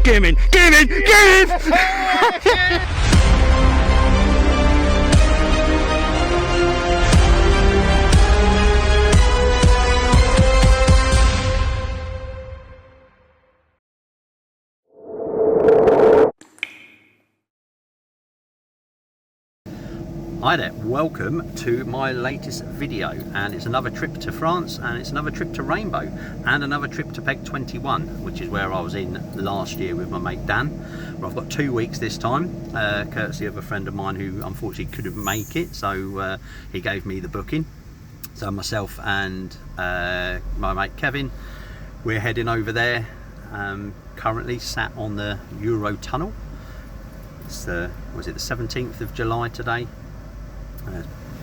Get him in! Get him in! Get him! Hi there, welcome to my latest video, and it's another trip to France, and it's another trip to Rainbow, and another trip to Peg 21, which is where I was in last year with my mate Dan. Well, I've got 2 weeks this time, courtesy of a friend of mine who unfortunately couldn't make it, so he gave me the booking. So myself and my mate Kevin, we're heading over there, currently sat on the Euro Tunnel. It's was it the 17th of July today?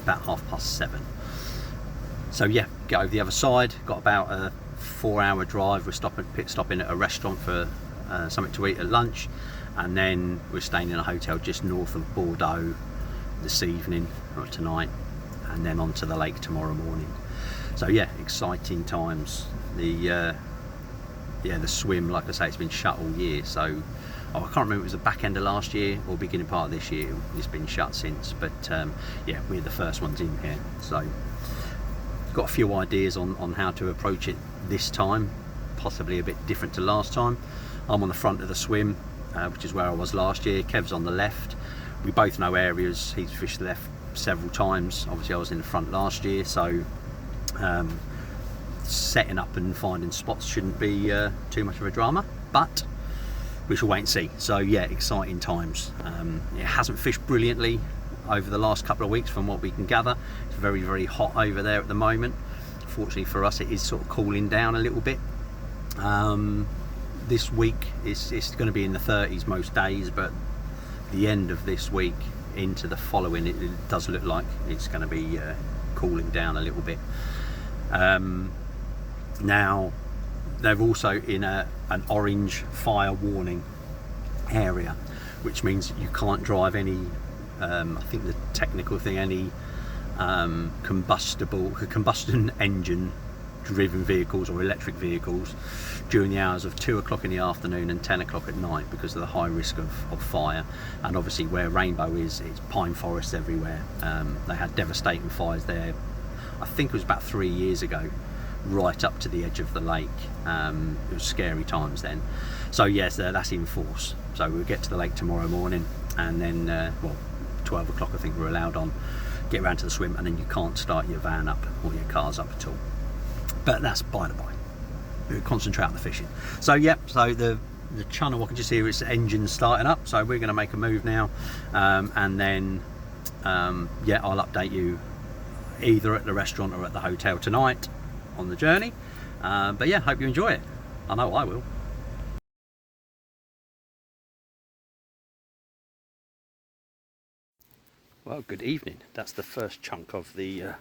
About 7:30. So yeah, get over the other side. Got about a 4-hour drive. We're pit stopping at a restaurant for something to eat at lunch, and then we're staying in a hotel just north of Bordeaux this evening or tonight, and then onto the lake tomorrow morning. So yeah, exciting times. The swim, like I say, it's been shut all year, so I can't remember if it was the back end of last year or beginning part of this year. It's been shut since, but yeah, we're the first ones in here, so got a few ideas on how to approach it this time, possibly a bit different to last time. I'm on the front of the swim, which is where I was last year. Kev's on the left. We both know areas. He's fished the left several times. Obviously I was in the front last year, so setting up and finding spots shouldn't be too much of a drama, but we shall wait and see. So yeah, exciting times. It hasn't fished brilliantly over the last couple of weeks from what we can gather. It's very, very hot over there at the moment. Fortunately for us, it is sort of cooling down a little bit. This week it's going to be in the 30s most days, but the end of this week into the following, it does look like it's going to be cooling down a little bit. Now they're also in an orange fire warning area, which means you can't drive any, I think the technical thing, any combustion engine driven vehicles or electric vehicles during the hours of 2 o'clock in the afternoon and 10 o'clock at night, because of the high risk of fire. And obviously where Rainbow is, it's pine forests everywhere. They had devastating fires there, I think it was about 3 years ago, right up to the edge of the lake. It was scary times then. So yes, that's in force. So we'll get to the lake tomorrow morning, and then well, 12 o'clock I think we're allowed on, get around to the swim, and then you can't start your van up or your cars up at all. But that's by the by, we'll concentrate on the fishing. So yeah, so the channel, I can just hear its engine starting up, so we're going to make a move now, and then yeah, I'll update you either at the restaurant or at the hotel tonight on the journey. But yeah, hope you enjoy it. I know I will. Well, good evening. That's the first chunk of the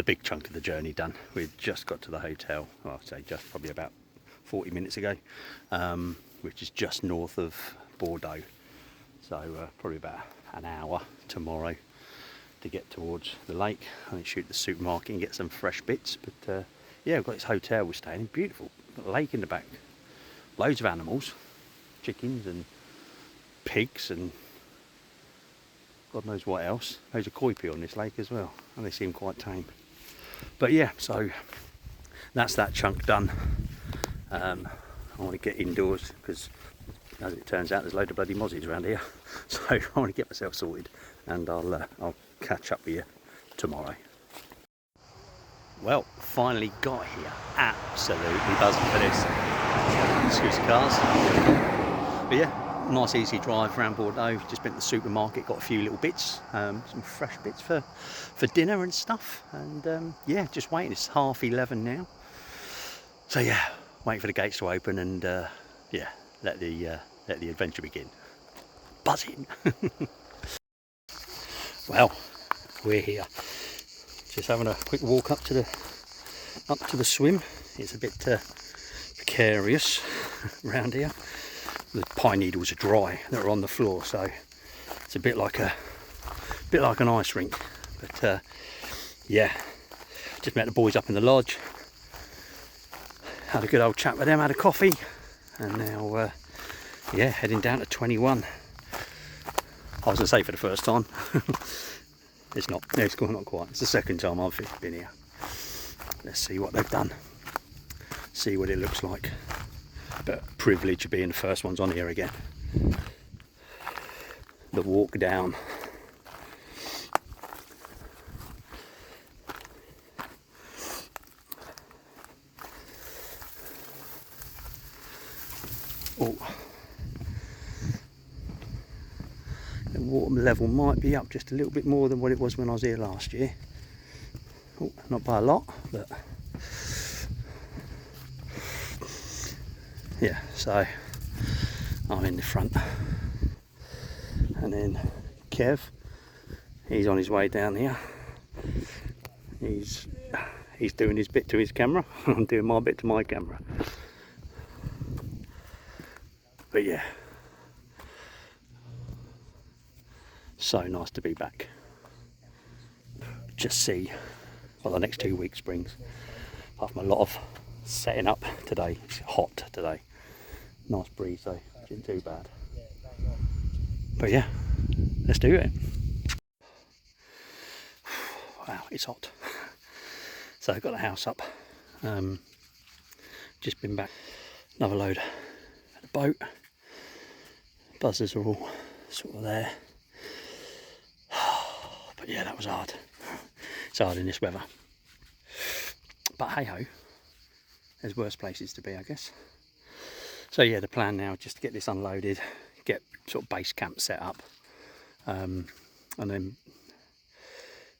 big chunk of the journey done. We've just got to the hotel, well, I'd say just probably about 40 minutes ago, which is just north of Bordeaux. So probably about an hour tomorrow to get towards the lake and shoot the supermarket and get some fresh bits. But yeah, we've got this hotel we're staying in, beautiful, got a lake in the back, loads of animals, chickens and pigs and God knows what else. Loads of koi pee on this lake as well, and they seem quite tame. But yeah, so that's that chunk done. I want to get indoors because, as it turns out, there's a load of bloody mozzies around here. So I want to get myself sorted, and I'll catch up with you tomorrow. Well, finally got here. Absolutely buzzing for this. Excuse the cars. But yeah, nice easy drive around Bordeaux. Just been to the supermarket, got a few little bits, some fresh bits for dinner and stuff. And yeah, just waiting. It's 11:30 now. So yeah, waiting for the gates to open and yeah, let the adventure begin. Buzzing. Well, we're here. Just having a quick walk up to the swim. It's a bit precarious around here. The pine needles are dry that are on the floor, so it's a bit like an ice rink. But yeah, just met the boys up in the lodge, had a good old chat with them, had a coffee, and now yeah, heading down to 21. I was going to say for the first time. It's not. It's not quite. It's the second time I've been here. Let's see what they've done. See what it looks like. But privilege of being the first ones on here again. The walk down. Oh. The water level might be up just a little bit more than what it was when I was here last year. Oh, not by a lot, but yeah, so I'm in the front. And then Kev, he's on his way down here. He's doing his bit to his camera. I'm doing my bit to my camera. But yeah, so nice to be back. Just see what the next 2 weeks brings. Apart from a lot of setting up today. It's hot today. Nice breeze though, isn't too bad. But yeah, let's do it. Wow, it's hot. So I've got the house up. Just been back. Another load at the boat. Buzzers are all sort of there. But yeah, that was hard. It's hard in this weather. But hey ho, there's worse places to be, I guess. So yeah, the plan now is just to get this unloaded, get sort of base camp set up, and then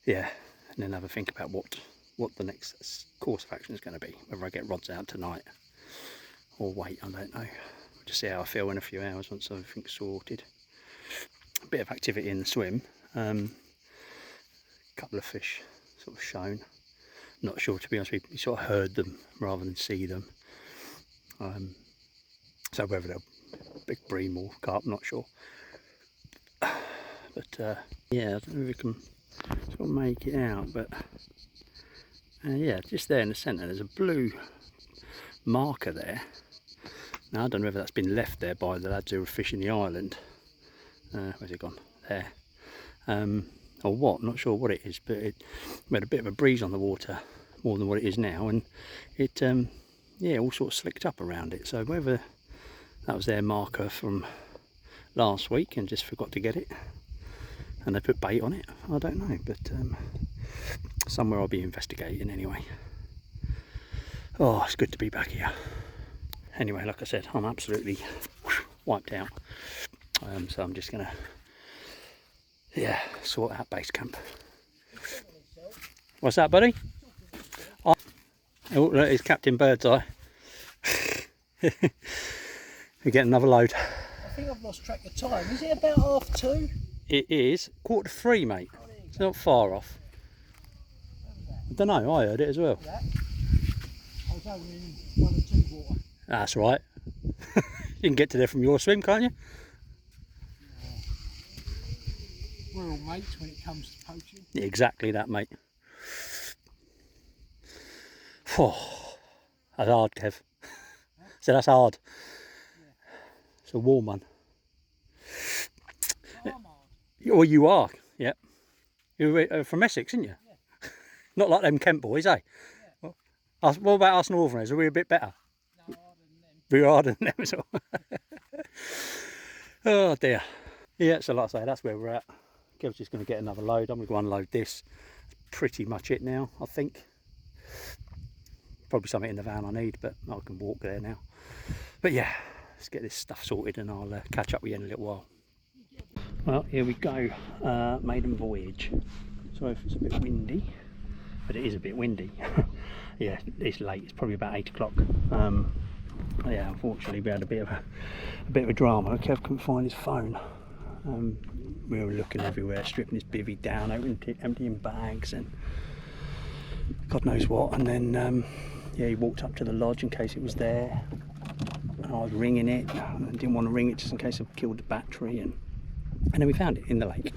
yeah, and then have a think about what the next course of action is going to be. Whether I get rods out tonight or wait, I don't know. We'll just see how I feel in a few hours once everything's sorted. A bit of activity in the swim. Couple of fish sort of shown. Not sure, to be honest with you, sort of heard them rather than see them. So whether they're big bream or carp, not sure. But yeah, I don't know if we can sort of make it out, but yeah, just there in the centre there's a blue marker there. Now I don't know whether that's been left there by the lads who were fishing the island. Where's it gone? There. Or what, not sure what it is, but it had a bit of a breeze on the water, more than what it is now, and it yeah, all sort of slicked up around it. So whether that was their marker from last week and just forgot to get it and they put bait on it, I don't know, but somewhere I'll be investigating anyway. Oh, it's good to be back here. Anyway, like I said, I'm absolutely wiped out, so I'm just gonna sort out base camp. What's that, buddy? Oh, look, it's Captain Birdseye. We get another load. I think I've lost track of time. Is it about 2:30? It is 2:45, mate. It's not far off. I don't know, I heard it as well. Yeah. I was only in 1 or 2 water. That's right. You can get to there from your swim, can't you? We're all mates when it comes to poaching. Exactly that, mate. Oh, that's hard, Kev. So that's hard. Yeah. It's a warm one. I'm hard. Oh, you are, yeah. You're from Essex, aren't you? Yeah. Not like them Kent boys, eh? Yeah. What about us Northerners? Are we a bit better? No, harder than them. We're harder than them as well. Oh dear. Yeah, so like I say, that's where we're at. Kev's just going to get another load. I'm going to go unload this. That's pretty much it now, I think. Probably something in the van I need, but I can walk there now. But yeah, let's get this stuff sorted and I'll catch up with you in a little while. Well, here we go. Maiden voyage. Sorry if it's a bit windy, but it is a bit windy. Yeah, it's late. It's probably about 8 o'clock. Yeah, unfortunately we had a bit of a drama. Kev couldn't find his phone. We were looking everywhere, stripping his bivvy down, emptying bags and God knows what, and then yeah, he walked up to the lodge in case it was there, and I was ringing it and I didn't want to ring it just in case I killed the battery, and then we found it in the lake.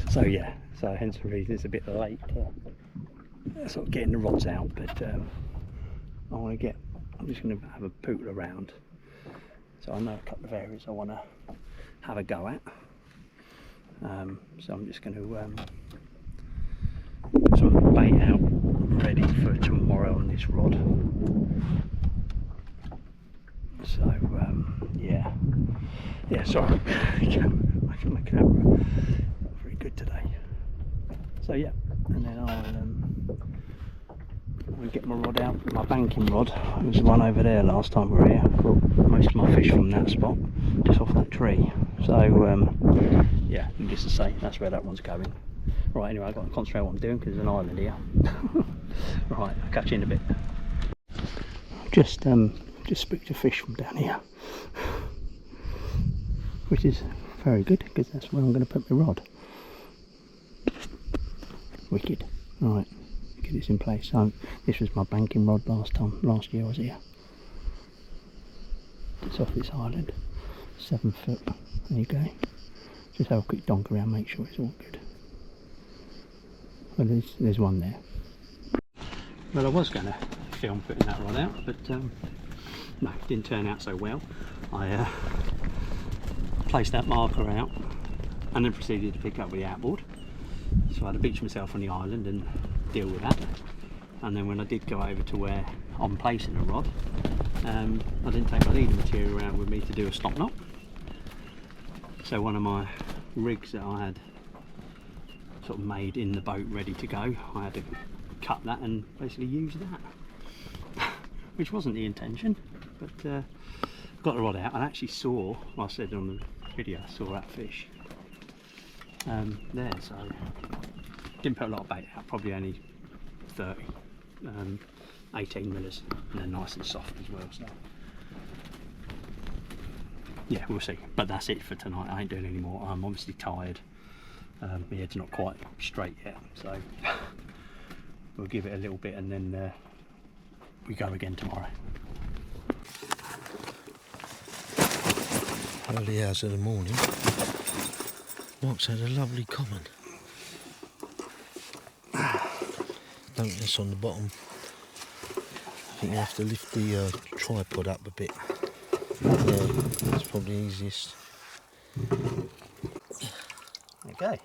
So yeah, so hence the reason it's a bit late sort of getting the rods out, but I'm just going to have a poot around, So I know a couple of areas I want to have a go at. So I'm just going to put some bait out ready for tomorrow on this rod. So yeah, sorry, my camera not very good today. So yeah, and then I'll get my rod out, my banking rod. It was the one over there last time we were here. I caught most of my fish from that spot, just off that tree. So yeah, needless to say, that's where that one's going. Right, anyway, I've got to concentrate on what I'm doing because there's an island here. Right, I'll catch you in a bit. Just spooked a fish from down here, which is very good because that's where I'm going to put my rod. Wicked. Right, get this in place. So this was my banking rod last year I was here. It's off this island, 7 foot. There you go. Just have a quick donk around, make sure it's all good. Well, there's one there. Well, I was going to film putting that rod out, but no, it didn't turn out so well. I placed that marker out and then proceeded to pick up with the outboard. So I had to beach myself on the island and deal with that. And then when I did go over to where I'm placing the rod, I didn't take my leader material around with me to do a stop knot. So one of my rigs that I had sort of made in the boat ready to go, I had to cut that and basically use that, which wasn't the intention, but got the rod out and actually saw, well, I said on the video, I saw that fish there. So didn't put a lot of bait out, probably only 30, 18 millers, and they're nice and soft as well. So yeah, we'll see. But that's it for tonight. I ain't doing any more. I'm obviously tired. My head's not quite straight yet, so we'll give it a little bit and then we go again tomorrow. Early hours of the morning. Mark's had a lovely common. Don't this on the bottom. I think you have to lift the tripod up a bit. Yeah, that's probably easiest. Okay.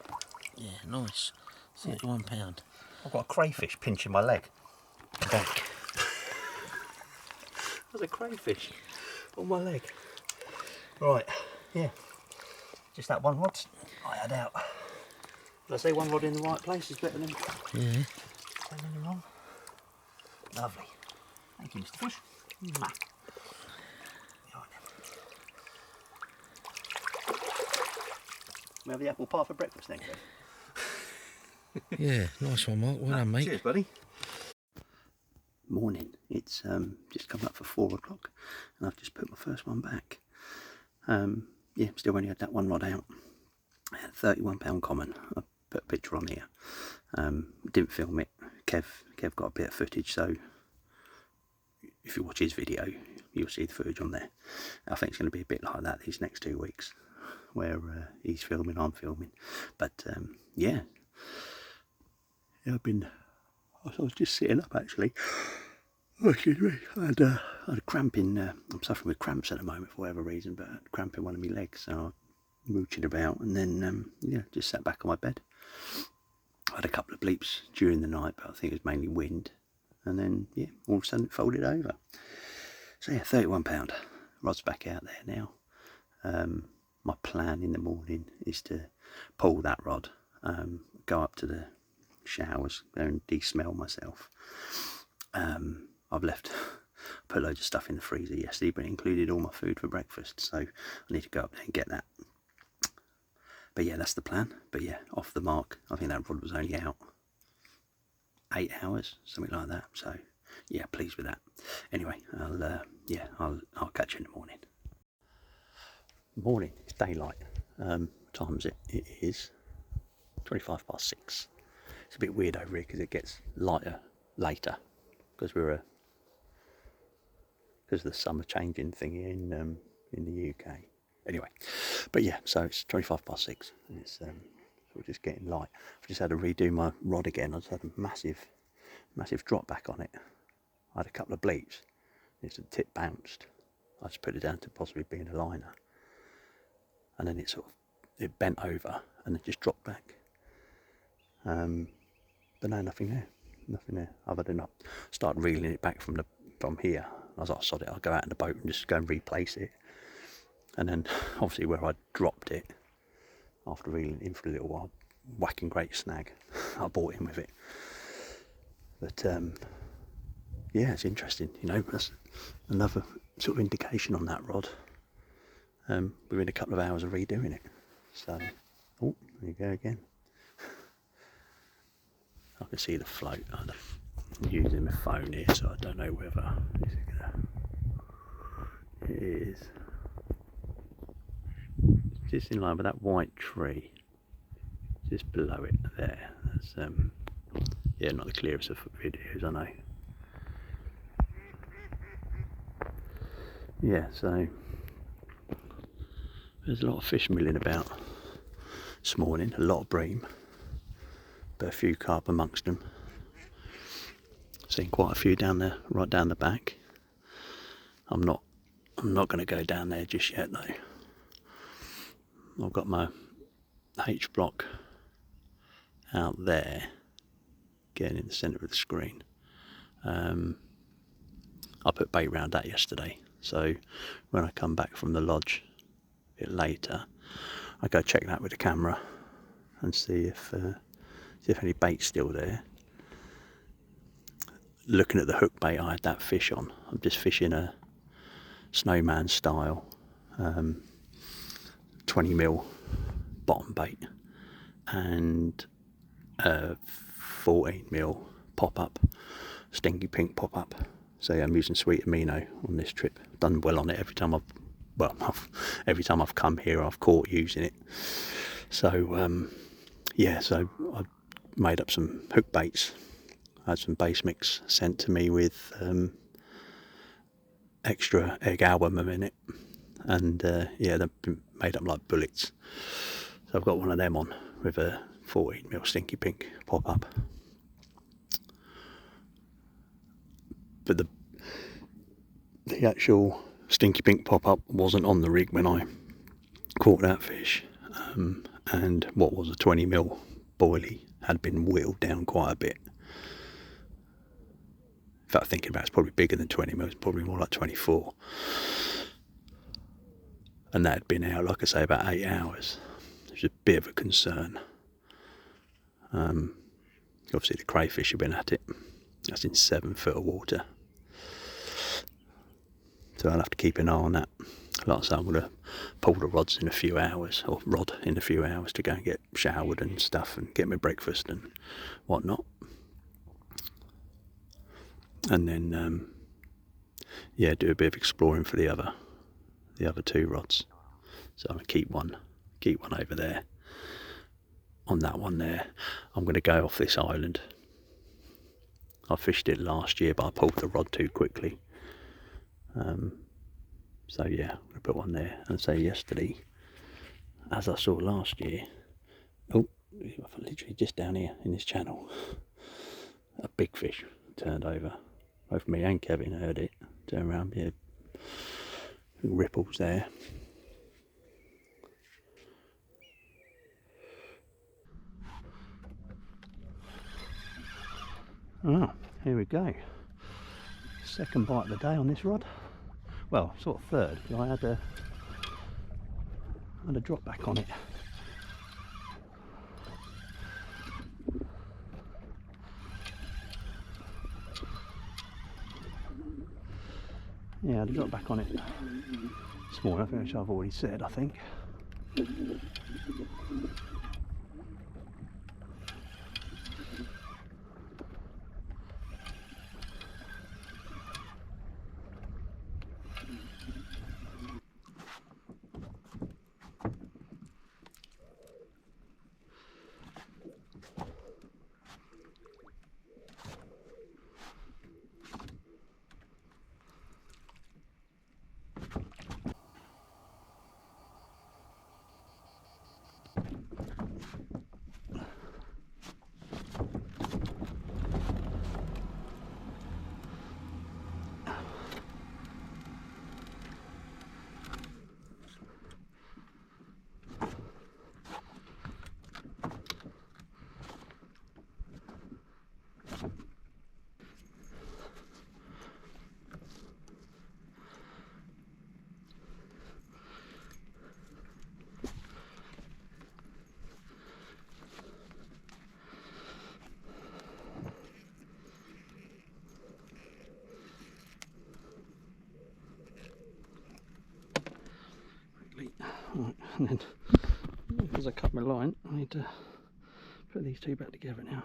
Yeah, nice. £31. I've got a crayfish pinching my leg. Back. There's a crayfish on my leg. Right, yeah. Just that one rod I had out. Did I say one rod in the right place is better than 10 in the wrong? Lovely. Thank you, Mr. Fish. Mwah. Right then. We have the apple pie for breakfast then, Kev. Yeah, nice one, Mark. Well done, mate. Cheers, buddy. Morning. It's just come up for 4 o'clock and I've just put my first one back. Yeah, still only had that one rod out. I had £31 common. I put a picture on here. Didn't film it. Kev got a bit of footage, so if you watch his video, you'll see the footage on there. I think it's going to be a bit like that these next 2 weeks, where he's filming, I'm filming. But yeah, I was just sitting up actually. Oh, excuse me. I had a cramp in. I'm suffering with cramps at the moment for whatever reason, but I had a cramp in one of my legs, so I was mooching about, and then yeah, just sat back on my bed. I had a couple of bleeps during the night, but I think it was mainly wind, and then yeah, all of a sudden it folded over. So yeah, £31. Rod's back out there now. My plan in the morning is to pull that rod, go up to the showers, go and de-smell myself. I've put loads of stuff in the freezer yesterday, but it included all my food for breakfast, so I need to go up there and get that. But yeah, that's the plan. But yeah, off the mark. I think that rod was only out 8 hours, something like that. So yeah, pleased with that. Anyway, I'll catch you in the morning. Morning, it's daylight. What time is it? It is 6:25. It's a bit weird over here because it gets lighter later because because of the summer changing thing in the UK. Anyway, but yeah, so it's 6:25 and it's sort of just getting light. I've just had to redo my rod again. I just had a massive drop back on it. I had a couple of bleeps. The tip bounced, I just put it down to possibly being a liner, and then it bent over and it just dropped back. But no, nothing there, other than I started reeling it back from here. I was like, sod it, I'll go out in the boat and just go and replace it. And then obviously where I dropped it, after reeling it in for a little while, whacking great snag, I brought in with it. But yeah, it's interesting, you know, that's another sort of indication on that rod. Within a couple of hours of redoing it. So, oh, there you go again. I can see the float. I'm using my phone here, so I don't know whether it is just in line with that white tree, just below it there. That's yeah, not the clearest of videos, I know. Yeah, so there's a lot of fish milling about this morning, a lot of bream, but a few carp amongst them. Seen quite a few down there, right down the back. I'm not going to go down there just yet though. I've got my H block out there, getting in the centre of the screen. I put bait round that yesterday, so when I come back from the lodge a bit later, I go check that with the camera and see if any bait's still there. Looking at the hook bait I had that fish on, I'm just fishing a snowman style 20mm bottom bait and a 14mm pop-up, stinky pink pop-up. So yeah, I'm using sweet amino on this trip. I've done well on it every time every time I've come here I've caught using it. So yeah, so I made up some hook baits. I had some base mix sent to me with extra egg album in it, and yeah, they've been made up like bullets. So I've got one of them on with a 14mm stinky pink pop-up. But the actual stinky pink pop-up wasn't on the rig when I caught that fish, and what was a 20mm boilie had been whittled down quite a bit. In fact, thinking about it's probably bigger than 20mm, it's probably more like 24. And that had been out, like I say, about 8 hours. It was a bit of a concern. Obviously the crayfish have been at it. That's in 7 foot of water. So I'll have to keep an eye on that. Like I say, I'm going to pull the rods in a few hours, or rod in a few hours, to go and get showered and stuff and get my breakfast and whatnot. And then, yeah, do a bit of exploring for the other 2 rods. So I'm going to keep one over there. On that one there, I'm going to go off this island. I fished it last year, but I pulled the rod too quickly. So yeah, I'm going to put one there. And say yesterday, as I saw last year, oh, literally just down here in this channel, a big fish turned over. Both me and Kevin heard it turn around, yeah, ripples there. Oh, here we go. Second bite of the day on this rod. Well, sort of third, because I had a drop back on it. Yeah, I had a drop back on it this morning, which I've already said, I think. And then, because I cut my line, I need to put these two back together now.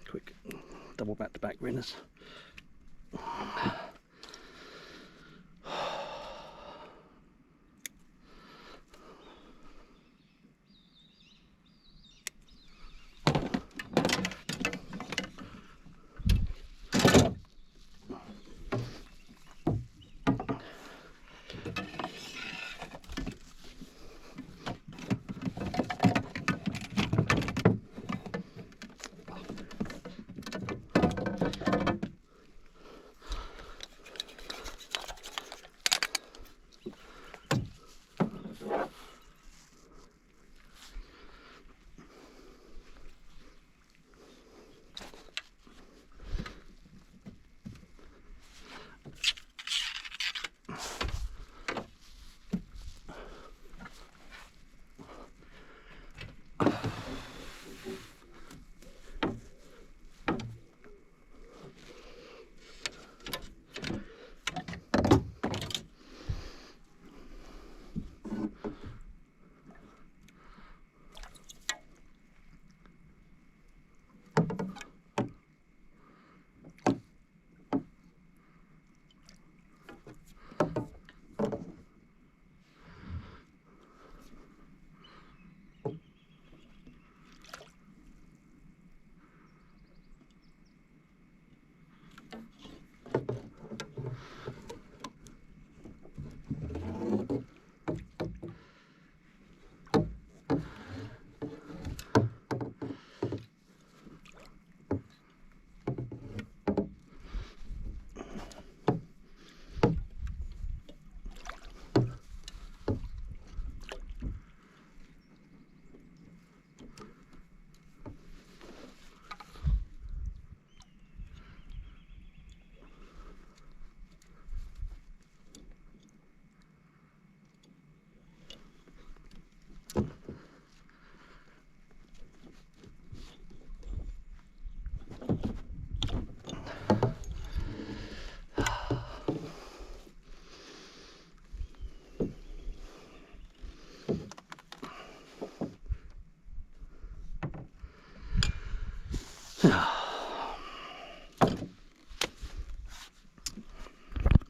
Quick double back-to-back rinners.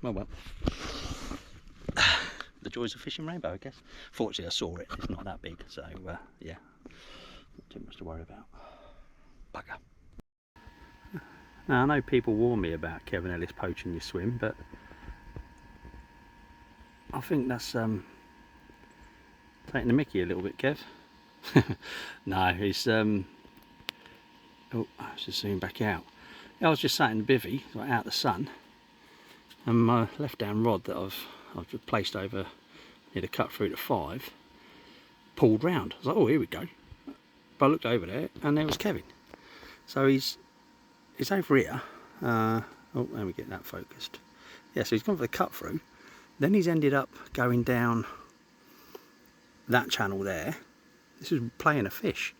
Well, the joys of fishing rainbow, I guess. Fortunately, I saw it. It's not that big, so yeah, not too much to worry about. Bugger. Now, I know people warn me about Kevin Ellis poaching your swim, but I think that's taking the mickey a little bit, Kev. No, it's oh, I should zoom back out. I was just sat in the bivvy, like out the sun, and my left-hand rod that I've placed over near the cut through to 5 pulled round. I was like, oh, here we go. But I looked over there, and there was Kevin. So he's over here. Oh, let me get that focused. Yeah, so he's gone for the cut through. Then he's ended up going down that channel there. This is playing a fish.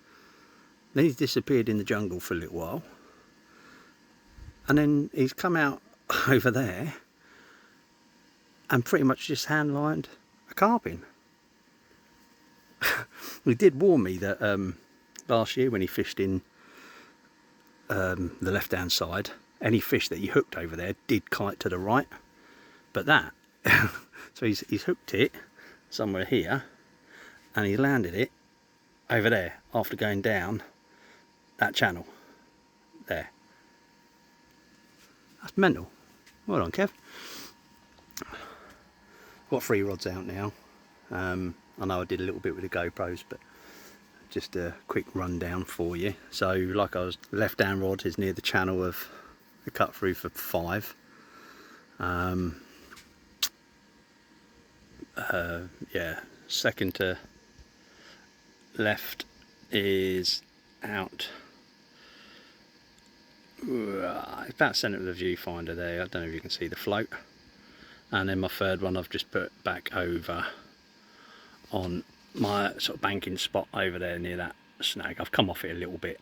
Then he's disappeared in the jungle for a little while. And then he's come out over there and pretty much just hand lined a carp in. He did warn me that last year when he fished in the left hand side, any fish that he hooked over there did kite to the right, but that so he's hooked it somewhere here and he landed it over there after going down that channel there. That's mental. Well done, Kev. Got 3 rods out now. I know I did a little bit with the GoPros, but just a quick rundown for you. So like I was, left hand rod is near the channel of the cut through for 5. Yeah, second to left is out it's about centre of the viewfinder there. I don't know if you can see the float. and then my third one I've just put back over on my sort of banking spot over there near that snag. I've come off it a little bit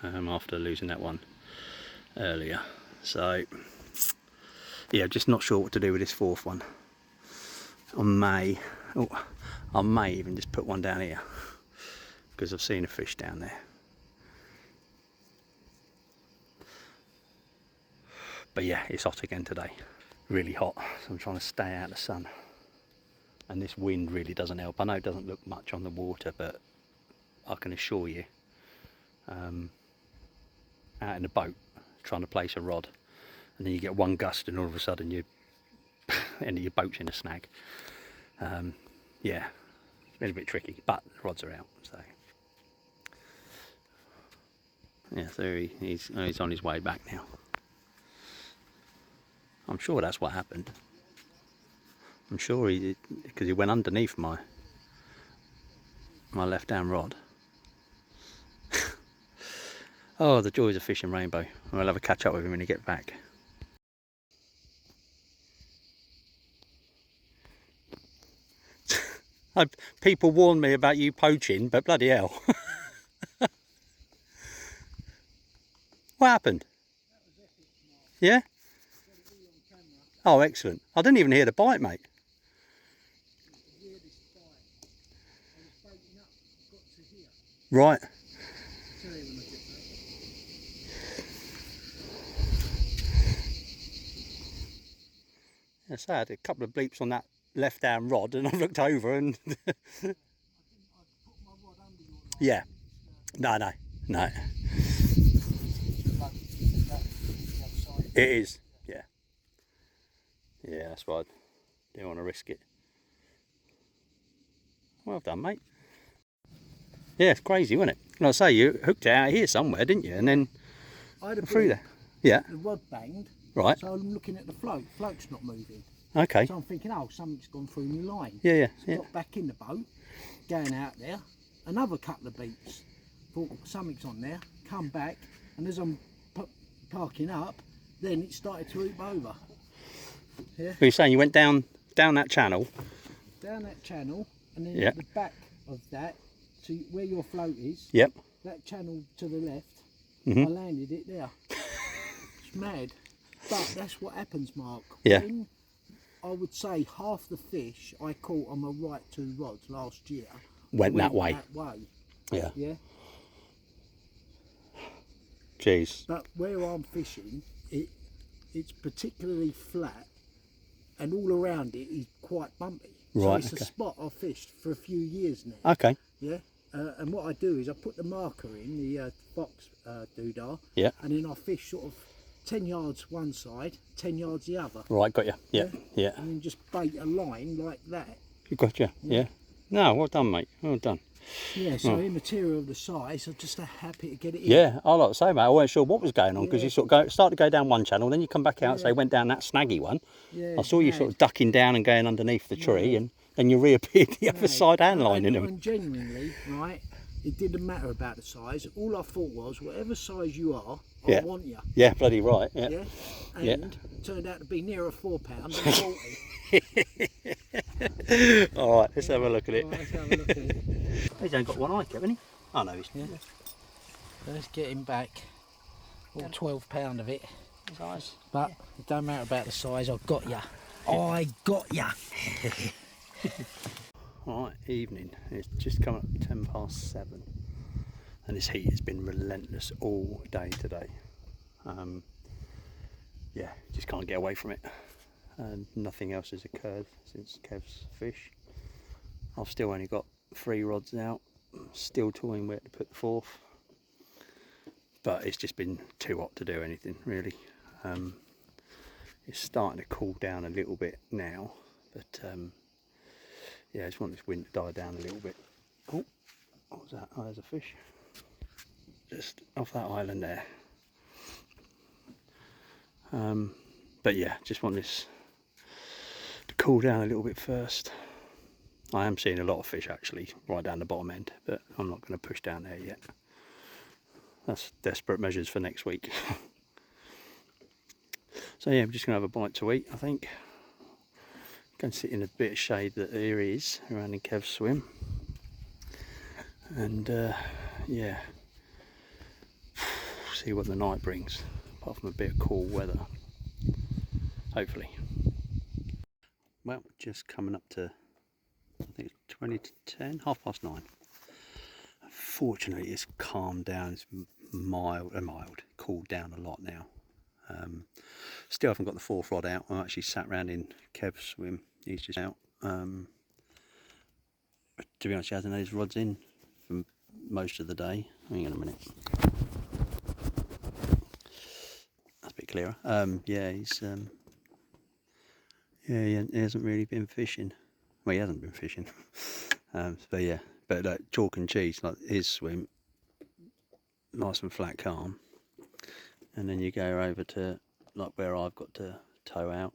after losing that one earlier, so yeah, just not sure what to do with this fourth one. I may even just put one down here because I've seen a fish down there. But yeah, it's hot again today, really hot, so I'm trying to stay out of the sun. And this wind really doesn't help. I know it doesn't look much on the water, but I can assure you, out in a boat trying to place a rod, and then you get one gust and all of a sudden you end of your boat's in a snag. Yeah, it's been a bit tricky, but the rods are out, so yeah, so he's on his way back now. I'm sure that's what happened. I'm sure he did, because he went underneath my left hand rod. Oh, the joys of fishing Rainbow. We'll have a catch up with him when he gets back. People warned me about you poaching, but bloody hell. What happened? Yeah? Oh, excellent. I didn't even hear the bite, mate. Right. Yes, I had a couple of bleeps on that left hand rod and I looked over and yeah. No. It is, yeah. Yeah, that's why I didn't want to risk it. Well done, mate. Yeah, it's crazy, wasn't it? Like I say, you hooked it out here somewhere, didn't you? And then I had a through there. Yeah. The rod banged. Right. So I'm looking at the float. Float's not moving. Okay. So I'm thinking, oh, something's gone through my line. Yeah. So got back in the boat, going out there, another couple of beats. Thought something's on there. Come back, and as I'm parking up, then it started to hoop over. Yeah. But you're saying you went down that channel? Down that channel, and then Yeah. at the back of that, to where your float is. Yep. That channel to the left. Mm-hmm. I landed it there. It's mad, but that's what happens, Mark. Yeah. When I would say half the fish I caught on my right two rods last year Went that way. Yeah. Yeah. Jeez. But where I'm fishing, it's particularly flat, and all around it is quite bumpy. Right. So it's Okay. a spot I've fished for a few years now. Okay. Yeah. And what I do is I put the marker in the box doodah. Yeah. And then I fish sort of 10 yards one side, 10 yards the other. Right, got you. Yeah. Yeah. And then just bait a line like that. You got you. Yeah. No, well done, mate. Well done. Yeah, so immaterial the size, I'm just happy to get it in. Yeah, I like to say, mate, I wasn't sure what was going on because you sort of start to go down one channel, then you come back out and say went down that snaggy one. Yeah, I saw you mad. sort of ducking down and going underneath the tree, and then you reappeared the other side and lining them. And genuinely, right, it didn't matter about the size. All I thought was, whatever size you are, I want you. Yeah, bloody right. Yeah. Yeah. And turned out to be nearer £4 than 40. All right, let's have a look at it. Right, let's have a look at it. He's only got one eye, Kevin. Oh no, he's So let's get him back. All £12 of it. his eyes. But it don't matter about the size, I've got ya. I got ya. Right, evening. It's just come up 7:10, and this heat has been relentless all day today. Yeah, just can't get away from it, and nothing else has occurred since Kev's fish. I've still only got 3 rods out, still toying where to put the fourth, but it's just been too hot to do anything really. It's starting to cool down a little bit now, but yeah, I just want this wind to die down a little bit. Oh, what was that? Oh, there's a fish just off that island there. But yeah, just want this to cool down a little bit first. I am seeing a lot of fish actually right down the bottom end, but I'm not going to push down there yet. That's desperate measures for next week. So yeah, I'm just going to have a bite to eat, I think. Go and sit in a bit of shade that there is around in Kev's swim. And yeah, see what the night brings, apart from a bit of cool weather, hopefully. Well, just coming up to, I think it's 20 to 10, 9:30. Fortunately, it's calmed down. It's mild, cooled down a lot now. Still haven't got the fourth rod out. I actually sat round in Kev's swim. He's just out. To be honest, he hasn't had his rods in for most of the day. Hang on a minute. That's a bit clearer. Yeah, he's yeah, he hasn't really been fishing. Well, he hasn't been fishing. But yeah, but like chalk and cheese, like his swim, nice and flat, calm. And then you go over to like where I've got to tow out,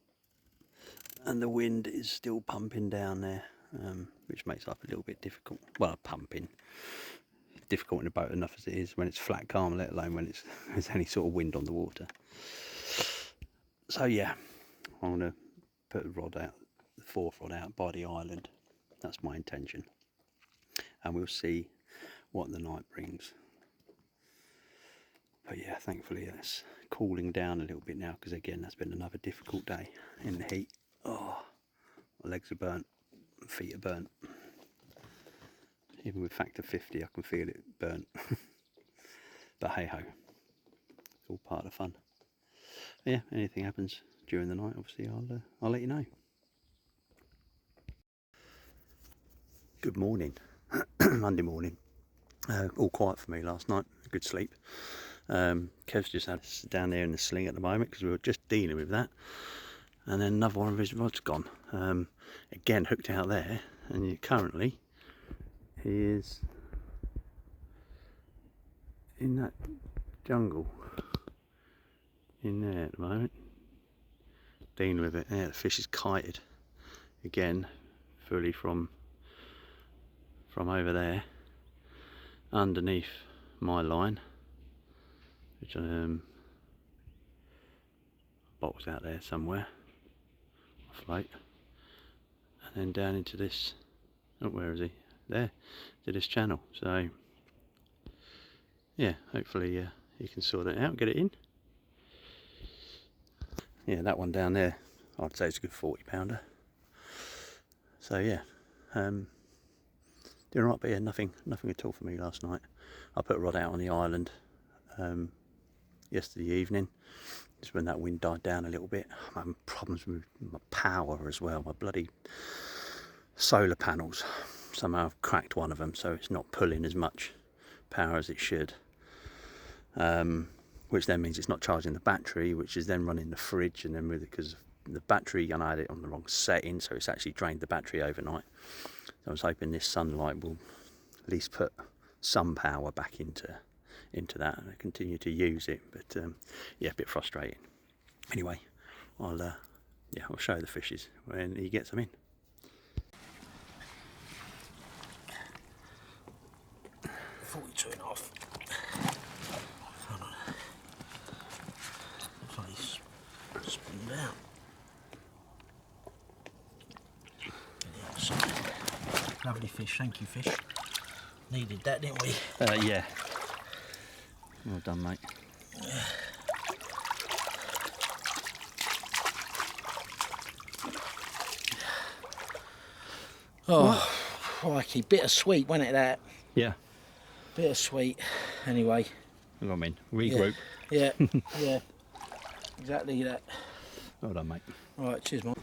and the wind is still pumping down there, which makes life a little bit difficult. Well, pumping, difficult in a boat enough as it is when it's flat, calm, let alone when there's any sort of wind on the water. So yeah, I'm going to put the rod out, the fourth rod out by the island. That's my intention, and we'll see what the night brings. But yeah, thankfully it's cooling down a little bit now, because again, that's been another difficult day in the heat. Oh, my legs are burnt, my feet are burnt. Even with factor 50, I can feel it burnt. But hey ho, it's all part of the fun. But yeah, anything happens during the night, obviously I'll let you know. Good morning, Monday morning. All quiet for me last night. Good sleep. Kev's just had us down there in the sling at the moment because we were just dealing with that, and then another one of his rods gone. Again hooked out there, and currently he is in that jungle in there at the moment, dealing with it. Yeah, the fish is kited again, fully from over there underneath my line, which box out there somewhere afloat, and then down into this, oh, where is he? There, to this channel. So yeah, hopefully you can sort it out and get it in. Yeah, that one down there, I'd say it's a good 40 pounder. So yeah, doing alright, but yeah, nothing at all for me last night. I put a rod out on the island yesterday evening, just when that wind died down a little bit. I'm having problems with my power as well. My bloody solar panels, somehow I've cracked one of them, so it's not pulling as much power as it should, which then means it's not charging the battery, which is then running the fridge, and then because the battery, I had it on the wrong setting, so it's actually drained the battery overnight. So I was hoping this sunlight will at least put some power back into that, and I continue to use it. But yeah, a bit frustrating. Anyway, I'll show the fishes when he gets them in. Two and a half. Hold on. Looks like he's spinning out. Lovely fish, thank you, fish. Needed that, didn't we? Yeah. Well done, mate. Oh, crikey, bittersweet, wasn't it, that? Yeah. Bittersweet. Anyway. What I mean, regroup. Yeah, yeah. Exactly that. Well done, mate. Alright, cheers, Mark.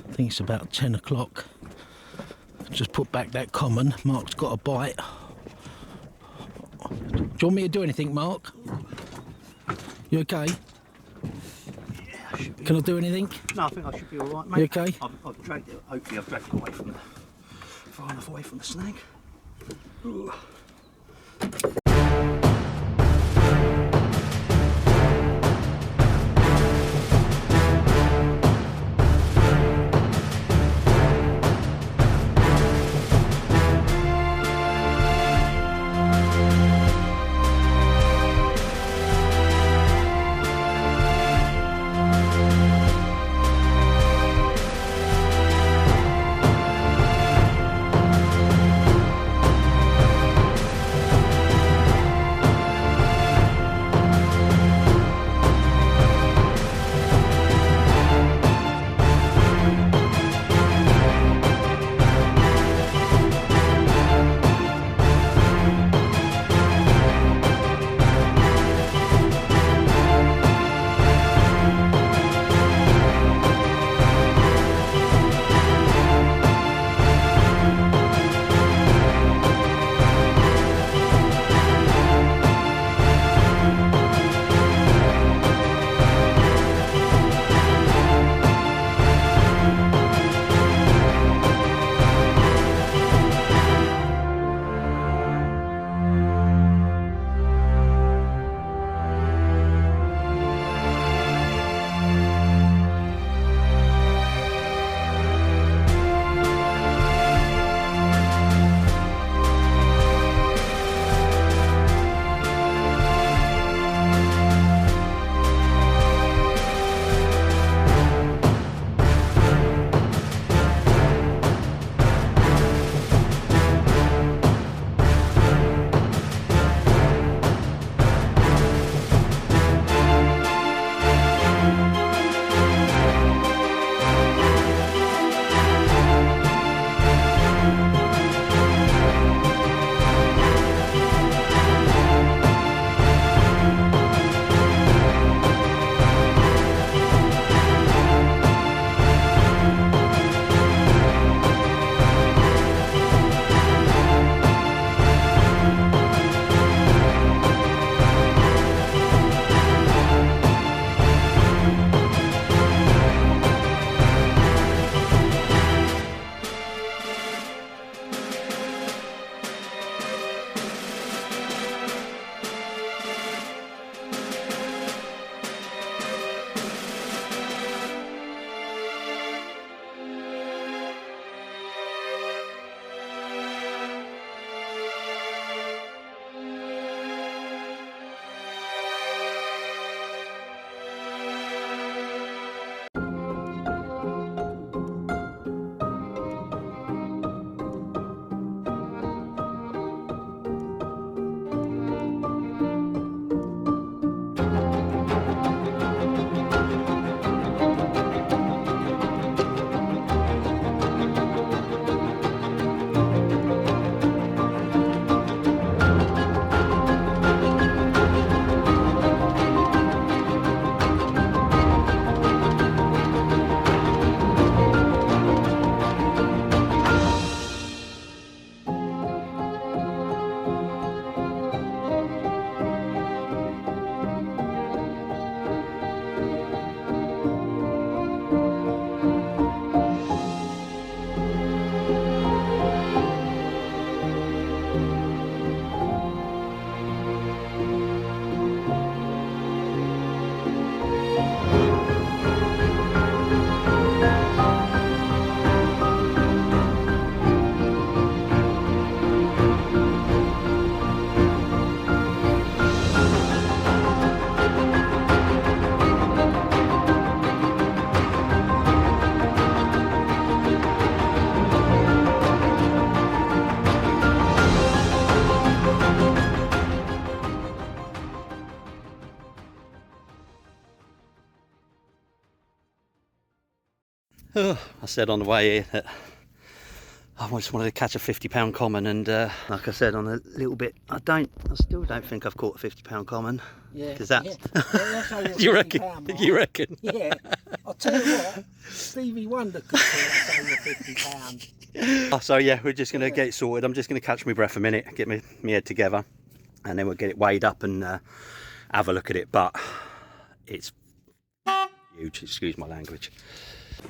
I think it's about 10 o'clock. Just put back that common. Mark's got a bite. Do you want me to do anything, Mark? You okay? Yeah, I should be. Can I do anything? No, I think I should be alright, mate. You okay? I've dragged it, hopefully I've dragged it away from far enough away from the snag. Ooh. I said on the way here that I just wanted to catch a 50-pound common, and like I said on a little bit, I still don't think I've caught a 50-pound common. Yeah, because that's, yeah, that's only a you reckon? 50 pound, You reckon? Yeah, I'll tell you what, Stevie Wonder could call us over 50 pound. So yeah, we're just going to get it sorted. I'm just going to catch my breath a minute, get my head together, and then we'll get it weighed up and have a look at it. But it's huge, excuse my language.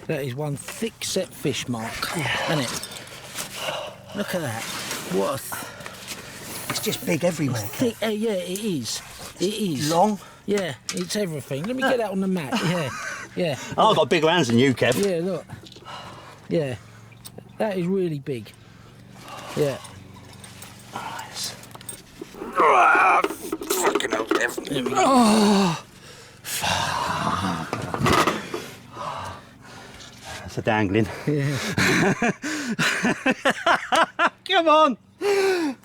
That is one thick set fish, Mark, isn't it? Look at that. What It's just big everywhere. thick, yeah, it is. It is. Long? Yeah, it's everything. Let me get that on the mat. Yeah, yeah. Oh, I've got bigger hands than you, Kev. Yeah, look. Yeah, that is really big. Yeah. Nice. Fucking hell, Kev. There we go. Oh. That's a dangling. Yeah. Come on.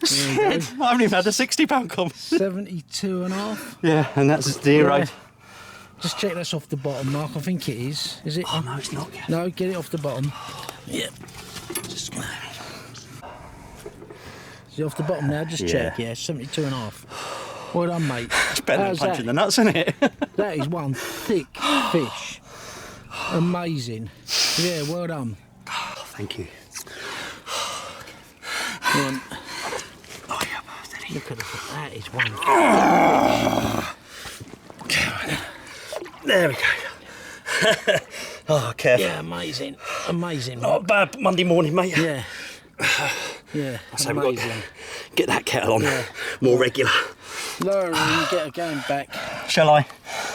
Shit. I haven't even had a 60-pound common. 72 and a half. Yeah, and that's 0. Yeah. Just check that's off the bottom, Mark. I think it is. Is it? Oh, no, it's not. No, get it off the bottom. Yeah. Just... Is it off the bottom now? Just check. Yeah, 72 and a half. Well done, mate. It's better How's than punching that? the nuts, isn't it? That is one thick fish. Amazing. Yeah, well done. Oh, thank you. Go on. Oh, yeah, steady. Look at that. That is one. There we go. Oh, Kev. Yeah, amazing. Amazing. Not bad Monday morning, mate. Yeah. Yeah, So we've got amazing. to get that kettle on Yeah. more regular. Lower and you get her going back. Shall I?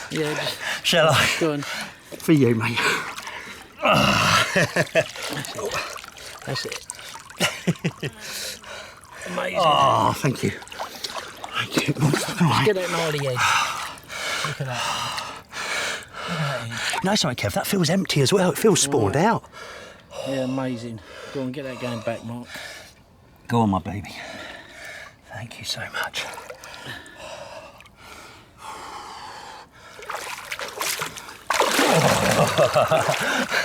Yeah, just Shall I? go on. For you, mate. That's it. Amazing. Oh, thank you. Thank you. Right. Get that gnarly edge. Look at that. Look at that edge. You know something, Kev? That feels empty as well. It feels spawned out. Yeah, amazing. Go on, get that going back, Mark. Go on, my baby. Thank you so much.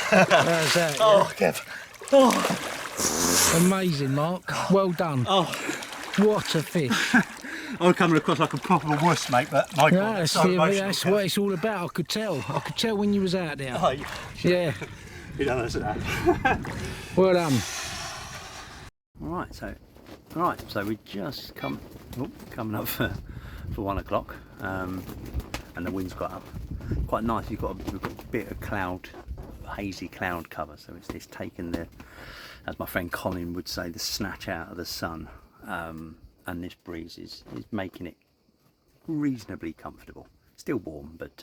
How's that? Oh, Kev. Oh. Amazing, Mark. Well done. Oh. What a fish. I'm coming across like a proper wuss, mate, but my God, it's so emotional. That's what it's all about. I could tell. I could tell when you was out there. Oh, Yeah. you don't listen to that. Well done. Right, so we just coming up for 1 o'clock, and the wind's got up. Quite nice. We've got a bit of cloud, hazy cloud cover, so it's taken the, as my friend Colin would say, the snatch out of the sun, and this breeze is making it reasonably comfortable. Still warm, but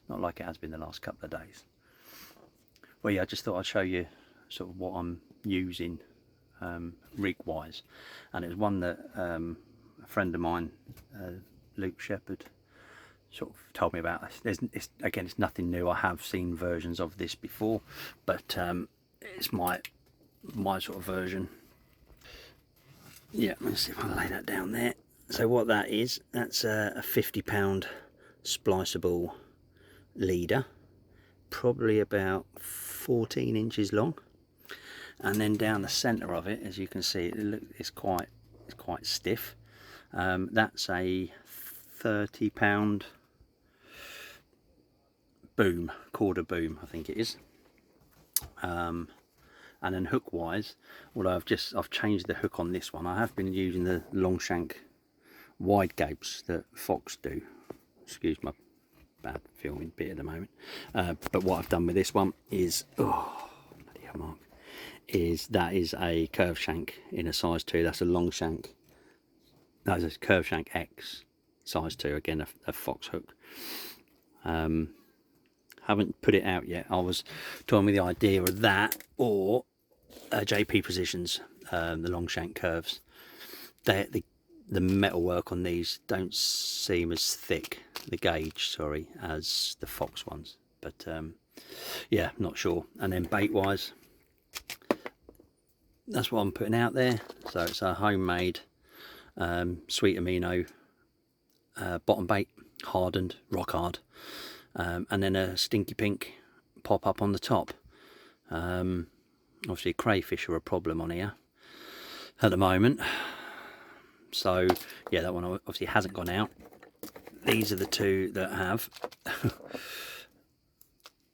not like it has been the last couple of days. Well, yeah, I just thought I'd show you sort of what I'm using rig wise, and it was one that a friend of mine, Luke Shepherd, sort of told me about. It's nothing new. I have seen versions of this before, but it's my sort of version. Yeah, let's see if I can lay that down there. So what that is, that's a 50-pound spliceable leader, probably about 14 inches long, and then down the center of it, as you can see, it's quite stiff. That's a 30-pound boom, quarter boom, I think it is. And then hook wise, although I've changed the hook on this one, I have been using the long shank wide gapes that Fox do. Excuse my bad filming bit at the moment, but what I've done with this one is, oh bloody hell, Mark, that is a curve shank in a size 2. That's a long shank. That's a curve shank X size 2, again a Fox hook. Haven't put it out yet. I was toying with the idea of that or JP Precisions, the long shank curves. The metalwork on these don't seem as thick, the gauge, sorry, as the Fox ones, but yeah, not sure. And then bait wise, that's what I'm putting out there. So it's a homemade sweet amino bottom bait, hardened, rock hard, and then a stinky pink pop up on the top. Obviously crayfish are a problem on here at the moment, so yeah, that one obviously hasn't gone out. These are the two that have.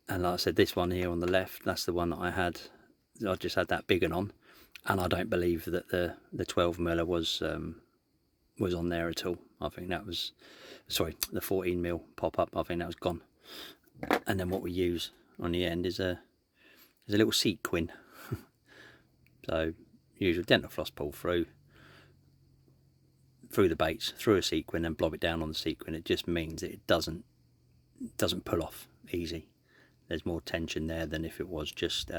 And like I said, this one here on the left, that's the one that I just had that big one on, and I don't believe that the 12 miller was on there at all. I think that was, sorry, the 14 mil pop up, I think that was gone. And then what we use on the end is a little sequin. So use a dental floss pull through the baits, through a sequin, and blob it down on the sequin. It just means that it doesn't pull off easy. There's more tension there than if it was just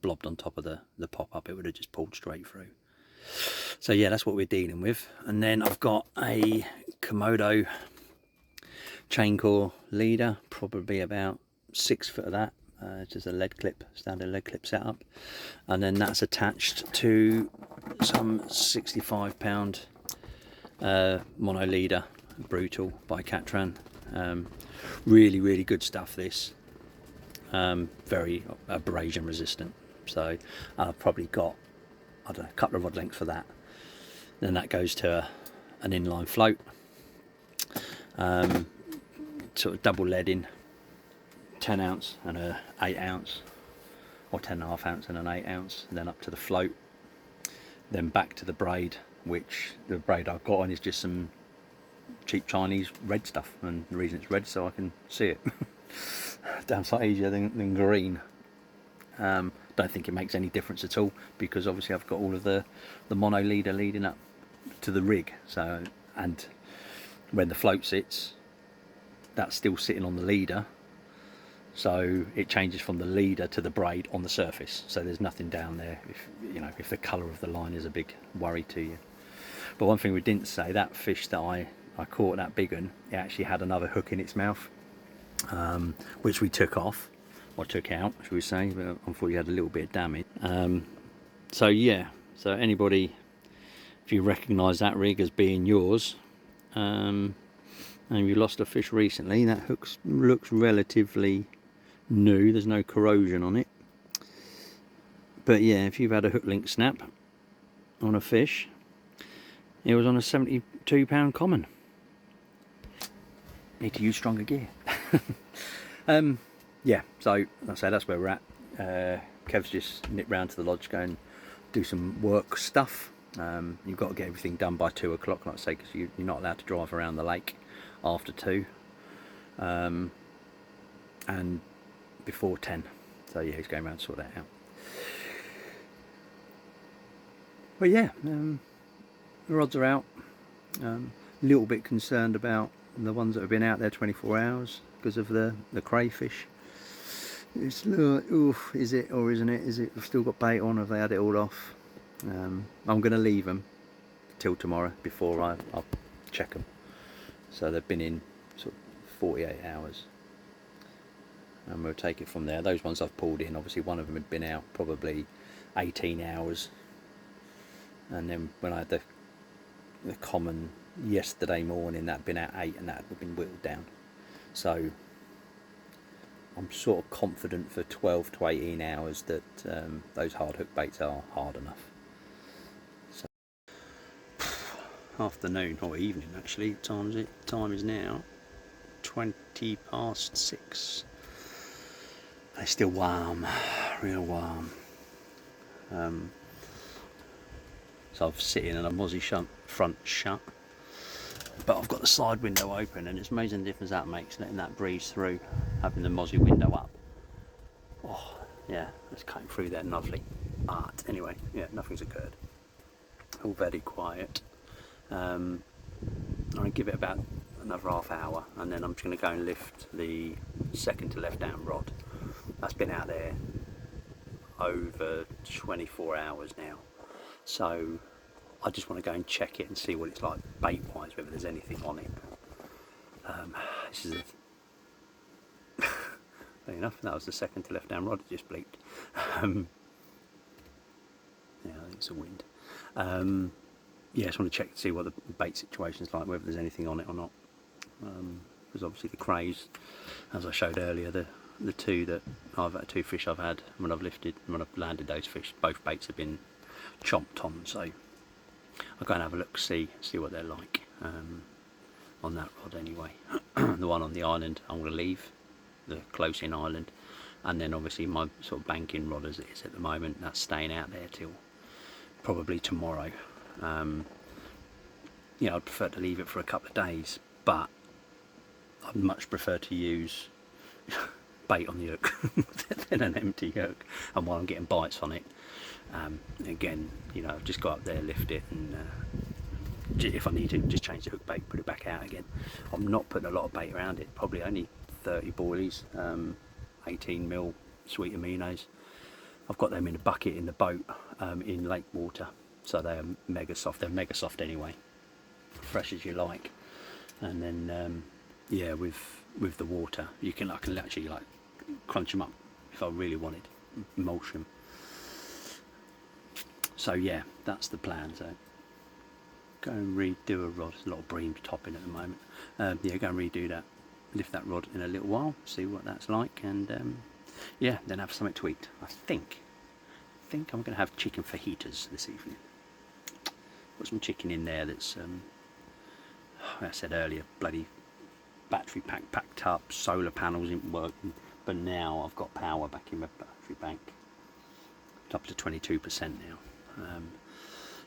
blobbed on top of the pop-up. It would have just pulled straight through. So yeah, that's what we're dealing with. And then I've got a Komodo chain core leader, probably about 6 foot of that. It's just a lead clip, standard lead clip setup. And then that's attached to some 65 pound mono leader, Brutal by Catran. Really good stuff, this. Very abrasion resistant. So I've probably got, I don't know, a couple of rod lengths for that. Then that goes to an inline float, sort of double leading, 10 ounce and a 8 ounce, or 10.5 ounce and an 8 ounce, and then up to the float, then back to the braid, which the braid I've got on is just some cheap Chinese red stuff, and the reason it's red so I can see it. Damn sight easier than green. Don't think it makes any difference at all, because obviously I've got all of the mono leader leading up to the rig, so, and when the float sits, that's still sitting on the leader, so it changes from the leader to the braid on the surface, so there's nothing down there if the colour of the line is a big worry to you. But one thing we didn't say, that fish that I caught, that big one, it actually had another hook in its mouth, which we took off, or took out, should we say, but unfortunately had a little bit of damage. So yeah, so anybody, if you recognise that rig as being yours, and you lost a fish recently, that hook looks relatively new, there's no corrosion on it. But yeah, if you've had a hook link snap on a fish, it was on a 72 pound common. Need to use stronger gear. Yeah, so like I say, that's where we're at. Kev's just nipped round to the lodge, go and do some work stuff. You've got to get everything done by 2 o'clock, like I say, because you're not allowed to drive around the lake after 2, and before 10. So yeah, he's going around to sort that out. But yeah, the rods are out. A little bit concerned about the ones that have been out there 24 hours because of the crayfish. It's like, oof, is it or isn't it? Is it still got bait on? Have they had it all off? I'm going to leave them till tomorrow before I'll check them. So they've been in sort of 48 hours. And we'll take it from there. Those ones I've pulled in, obviously one of them had been out probably 18 hours. And then when I had the common yesterday morning, that had been out 8 and that had been whittled down. So I'm sort of confident for 12 to 18 hours that those hard hook baits are hard enough. So afternoon or evening actually, time is now 20 past 6. They're still warm, real warm. So I'm sitting in a mozzie front shut, but I've got the side window open, and it's amazing the difference that makes, letting that breeze through, having the mozzie window up. Oh yeah, it's cutting through there lovely. But anyway, yeah, nothing's occurred. All very quiet. I'm going to give it about another half hour, and then I'm just going to go and lift the second to left down rod. That's been out there over 24 hours now, so I just want to go and check it and see what it's like bait wise, whether there's anything on it. This is fair enough, that was the second to left down rod, it just bleeped. Yeah, I think it's a wind. Yeah, I just want to check to see what the bait situation is like, whether there's anything on it or not. Because obviously the crays, as I showed earlier, the the two fish I've had when I've landed those fish, both baits have been chomped on, so I'll go and have a look, see what they're like on that rod anyway. The one on the island I'm going to leave, the close in island, and then obviously my sort of banking rod as it is at the moment, that's staying out there till probably tomorrow. You know, I'd prefer to leave it for a couple of days, but I'd much prefer to use bait on the hook than an empty hook, and while I'm getting bites on it. Again, you know, I've just got up there, lift it, and if I need to, just change the hook bait, put it back out again. I'm not putting a lot of bait around it, probably only 30 boilies, 18mm sweet aminos. I've got them in a bucket in the boat in lake water, so they're mega soft. They're mega soft anyway, fresh as you like. And then yeah, with the water, I can actually like crunch them up if I really wanted, mulch them. So yeah, that's the plan. So go and redo a rod. There's a lot of bream topping at the moment. Yeah, go and redo that, lift that rod in a little while, see what that's like, and yeah, then have something to eat. I think I'm going to have chicken fajitas this evening. Got some chicken in there that's, like I said earlier, bloody battery pack packed up, solar panels didn't work, but now I've got power back in my battery bank. It's up to 22% now.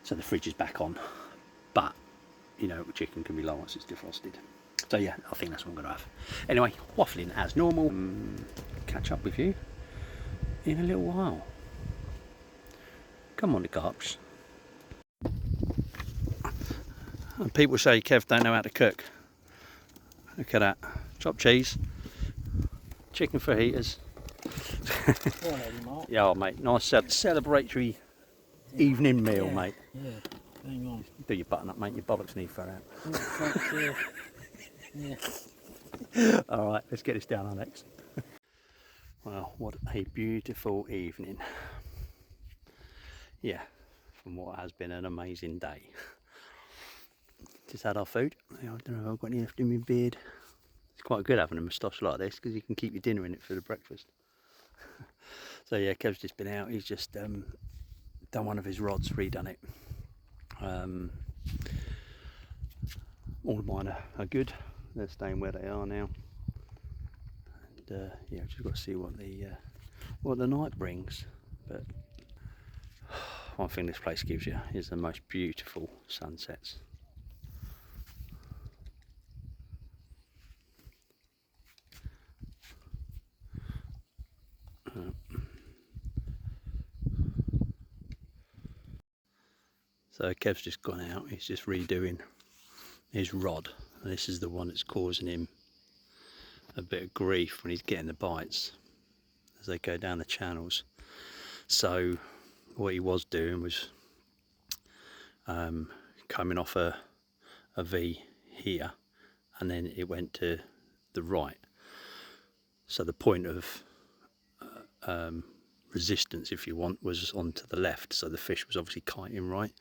So the fridge is back on, but you know, chicken can be low once it's defrosted. So yeah, I think that's what I'm going to have. Anyway, waffling as normal. Catch up with you in a little while. Come on, the carps. And people say Kev don't know how to cook. Look at that. Chopped cheese, chicken fajitas. Yeah, oh, mate, nice celebratory evening meal, yeah, mate. Yeah, hang on. Do your button up, mate. Your bollocks need fur out. Yeah. All right, let's get this down, Alex. Well, what a beautiful evening. Yeah, from what has been an amazing day. Just had our food. I don't know if I've got any left in my beard. It's quite good having a moustache like this because you can keep your dinner in it for the breakfast. So yeah, Kev's just been out. He's just done one of his rods, redone it. All of mine are good. They're staying where they are now. And yeah, just got to see what the night brings. But one thing this place gives you is the most beautiful sunsets. So Kev's just gone out, he's just redoing his rod, and this is the one that's causing him a bit of grief when he's getting the bites as they go down the channels. So what he was doing was coming off a V here, and then it went to the right. So the point of resistance, if you want, was onto the left, so the fish was obviously kiting right.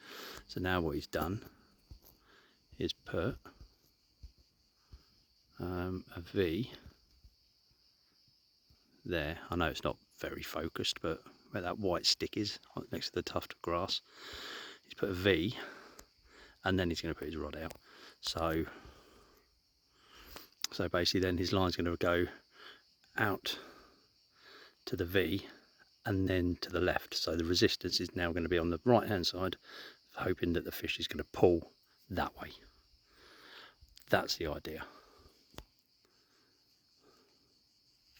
So now what he's done is put a V there. I know it's not very focused, but where that white stick is next to the tuft of grass, he's put a V, and then he's going to put his rod out. So basically then his line's going to go out to the V and then to the left, so the resistance is now going to be on the right hand side, hoping that the fish is going to pull that way. That's the idea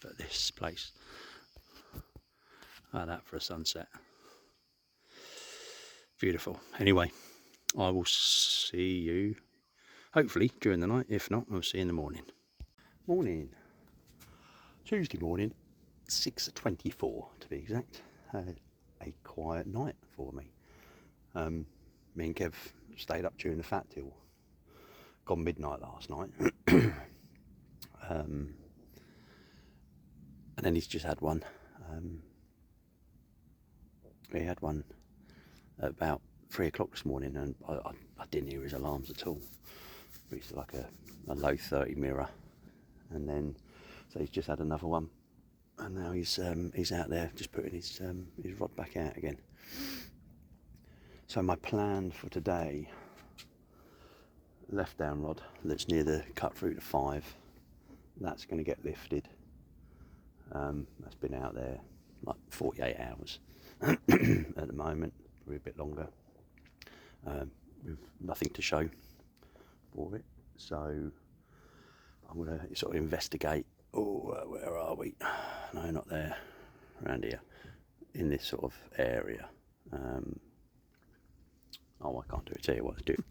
for this place. Like that for a sunset. Beautiful. Anyway, I will see you hopefully during the night. If not, I'll see you in the morning. Morning. Tuesday morning, 6:24 to be exact. A quiet night for me. Me and Kev stayed up during the fat till gone midnight last night. And then he's just had one. He had one at about 3 o'clock this morning, and I didn't hear his alarms at all. It's like a low 30 mirror, and then so he's just had another one and now he's out there just putting his rod back out again. So my plan for today, left down rod that's near the cut through to 5, that's going to get lifted. That's been out there like 48 hours at the moment, probably a bit longer, with nothing to show for it. So I'm going to sort of investigate. Oh, where are we? No, not there. Around here, in this sort of area. Oh, I can't do it. Tell you what to do.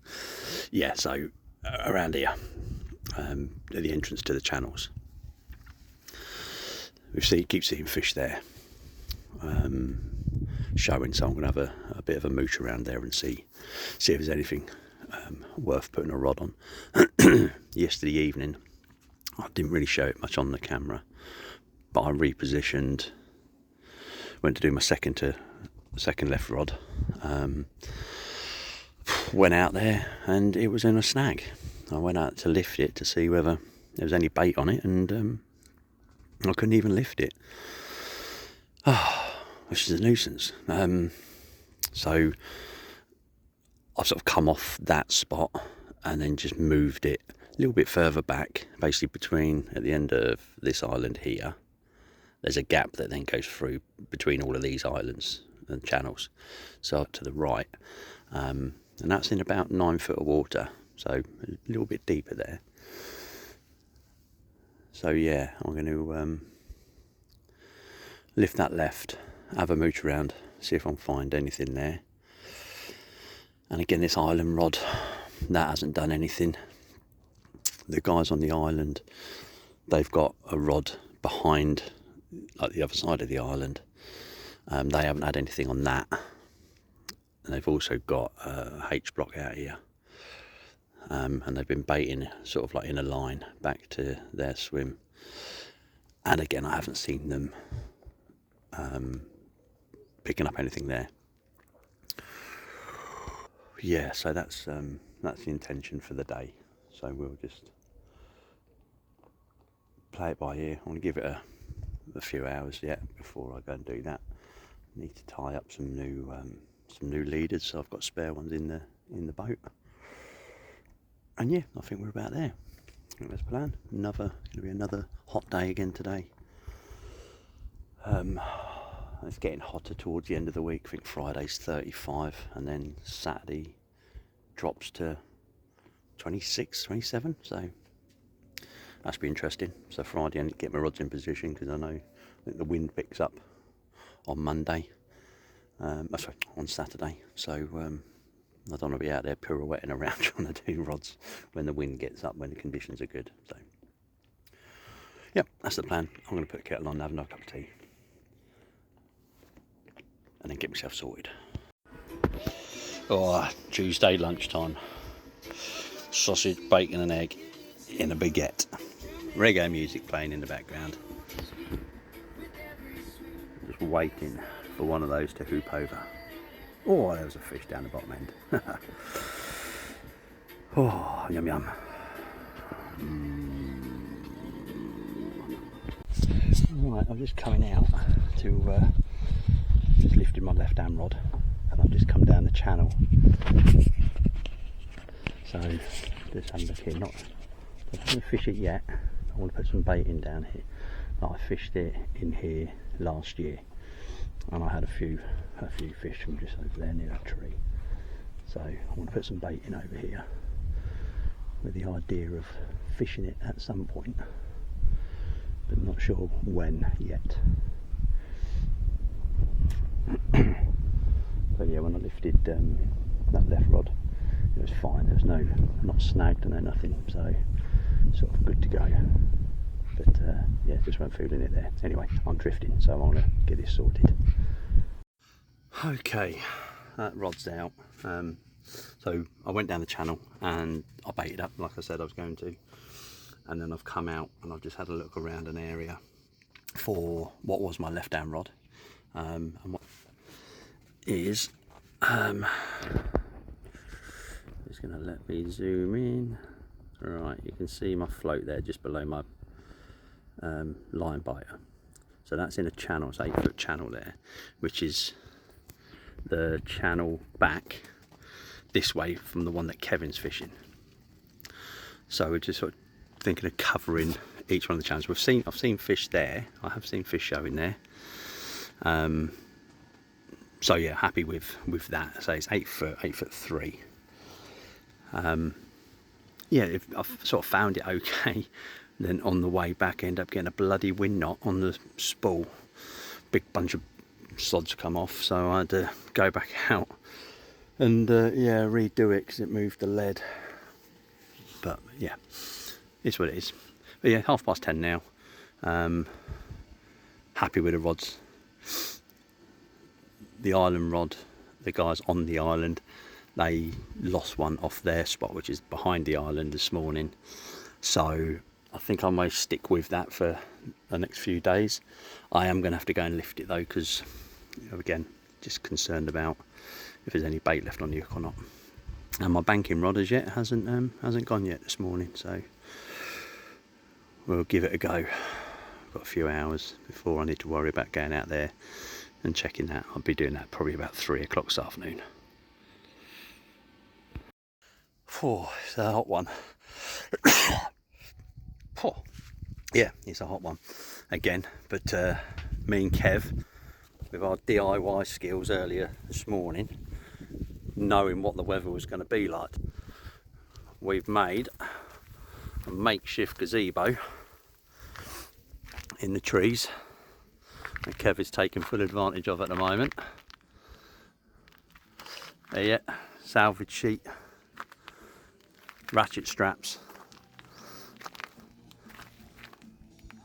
Yeah, so around here, at the entrance to the channels, keep seeing fish there, showing. So I'm going to have a bit of a mooch around there and see if there's anything worth putting a rod on. Yesterday evening, I didn't really show it much on the camera, but I repositioned, went to do my second left rod, went out there and it was in a snag. I went out to lift it to see whether there was any bait on it, and I couldn't even lift it, which is a nuisance. So I've sort of come off that spot and then just moved it a little bit further back, basically between, at the end of this island here, there's a gap that then goes through between all of these islands and channels, so up to the right, and that's in about 9 foot of water, so a little bit deeper there. So yeah, I'm going to lift that left, have a mooch around, see if I can find anything there. And again, this island rod, that hasn't done anything. The guys on the island, they've got a rod behind, like the other side of the island. They haven't had anything on that. And they've also got a H block out here. And they've been baiting sort of like in a line back to their swim. And again, I haven't seen them picking up anything there. Yeah, so that's the intention for the day. So we'll just play it by ear. I want to give it a few hours yet before I go and do that. I need to tie up some new leaders, so I've got spare ones in the boat. And yeah, I think we're about there. I think that's the plan. Going to be another hot day again today. It's getting hotter towards the end of the week. I think Friday's 35, and then Saturday drops to 26, 27. So that's be interesting. So Friday I need to get my rods in position, because I think the wind picks up on Monday. Sorry, on Saturday. So I don't want to be out there pirouetting around trying to do rods when the wind gets up, when the conditions are good. So yeah, that's the plan. I'm going to put a kettle on and have another cup of tea, and then get myself sorted. Oh, Tuesday lunchtime. Sausage, bacon and egg in a baguette. Reggae music playing in the background. Just waiting for one of those to hoop over. Oh, there was a fish down the bottom end. Oh, yum yum. Right, I'm just coming out to just lifted my left hand rod, and I've just come down the channel. So just have a look here. I haven't fished it yet. I want to put some bait in down here. I fished it in here last year, and I had a few fish from just over there near that tree. So I want to put some bait in over here with the idea of fishing it at some point, but not sure when yet. But yeah, when I lifted that left rod, it was fine. There was not snagged and nothing, so sort of good to go. But yeah, just weren't feeling it there. Anyway, I'm drifting, so I want to get this sorted. Okay, that rod's out. So I went down the channel and I baited up like I said I was going to, and then I've come out and I've just had a look around an area for what was my left hand rod, and what is just gonna let me zoom in. Right, you can see my float there just below my line biter. So that's in a channel, it's 8-foot channel there, which is the channel back this way from the one that Kevin's fishing. So we're just sort of thinking of covering each one of the channels. I've seen fish there. I have seen fish showing there. So yeah, happy with that. So it's 8 foot, 8'3". Yeah, I've sort of found it okay. Then on the way back, I end up getting a bloody wind knot on the spool. Big bunch of sods come off, so I had to go back out and yeah, redo it because it moved the lead. But yeah, it's what it is. But yeah, 10:30 now. Happy with the rods. The island rod, the guys on the island, they lost one off their spot, which is behind the island this morning. So I think I may stick with that for the next few days. I am going to have to go and lift it though, because again, just concerned about if there's any bait left on the hook or not. And my banking rod as yet hasn't gone yet this morning, so we'll give it a go. I've got a few hours before I need to worry about going out there and checking that. I'll be doing that probably about 3 o'clock this afternoon. Oh, it's a hot one. Oh, yeah, it's a hot one again. But me and Kev, with our DIY skills earlier this morning, knowing what the weather was going to be like, we've made a makeshift gazebo in the trees, and Kev is taking full advantage of at the moment. There, yeah, salvage sheet, ratchet straps.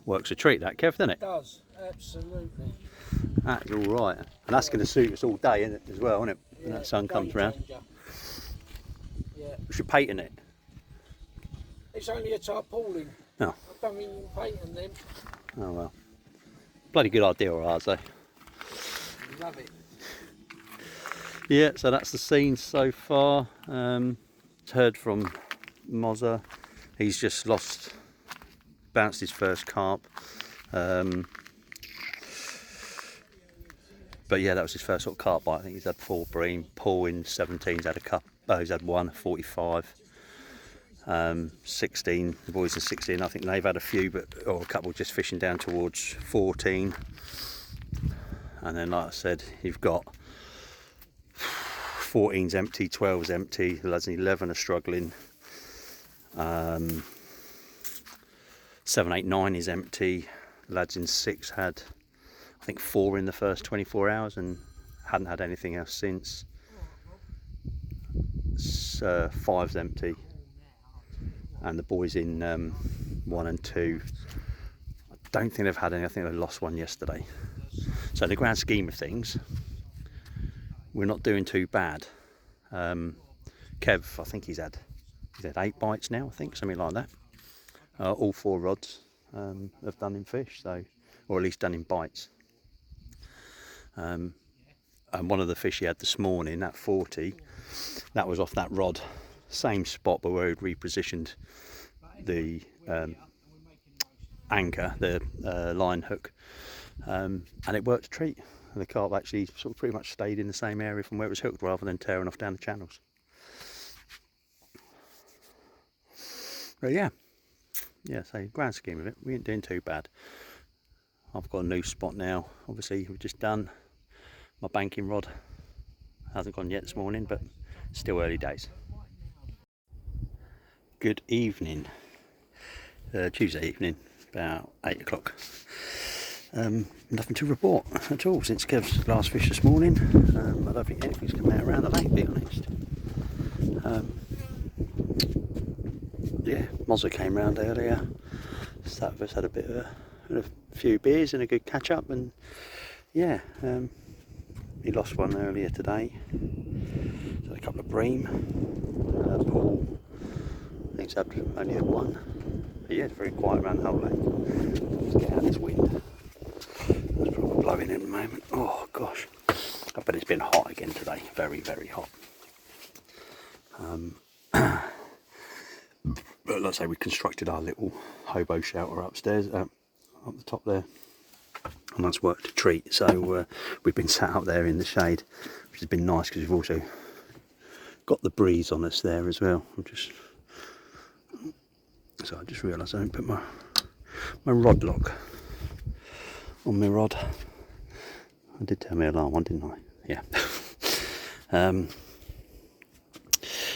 Works a treat, that, Kev, doesn't it? It does, absolutely. That's all right, and that's going to suit us all day, isn't it, as well, isn't it? When that sun comes round. Yeah. We should patent it. It's only a tarpaulin. No. I don't mean you patent them. Oh well. Bloody good idea of ours, though. Love it. Yeah, so that's the scene so far. Heard from Mozza. He's just bounced his first carp. But yeah, that was his first sort of carp bite. I think he's had 4 bream. Paul in 17's had a couple. Oh, he's had 1, 45. 16, the boys in 16, I think they've had a few, or a couple just fishing down towards 14. And then, like I said, you've got 14's empty, 12's empty, the lads in 11 are struggling. 7, 8, 9 is empty. The lads in 6 had, I think, 4 in the first 24 hours and hadn't had anything else since. 5's empty. And the boys in 1 and 2, I don't think they've had any. I think they lost one yesterday. So in the grand scheme of things, we're not doing too bad. Kev, I think he's had 8 bites now, I think, something like that. All 4 rods have done in fish, so, or at least done in bites. And one of the fish he had this morning, that 40, that was off that rod. Same spot, but where he'd repositioned the anchor, the line hook, and it worked a treat. And the carp actually sort of pretty much stayed in the same area from where it was hooked, rather than tearing off down the channels. But yeah, so grand scheme of it, we ain't doing too bad. I've got a new spot now. Obviously, we've just done my banking rod. Hasn't gone yet this morning, but still early days. Good evening, Tuesday evening, about 8 o'clock. Nothing to report at all since Kev's last fish this morning. I don't think anything's come out around the lake, to be honest. Yeah, Mozza came round earlier. Sat with us, had a few beers and a good catch up, and yeah, he lost one earlier today. So a couple of bream. Paul, I think he's only had 1. But yeah, it's very quiet around the whole lake. Let's get out of this wind. It's probably blowing in at the moment. Oh gosh, I bet it's been hot again today. Very, very hot. But let's say we constructed our little hobo shelter upstairs, up the top there. a nice work to treat. So we've been sat up there in the shade, which has been nice because we've also got the breeze on us there as well. So I just realised I didn't put my rod lock on my rod. I did tell me alarm one, didn't I? Yeah.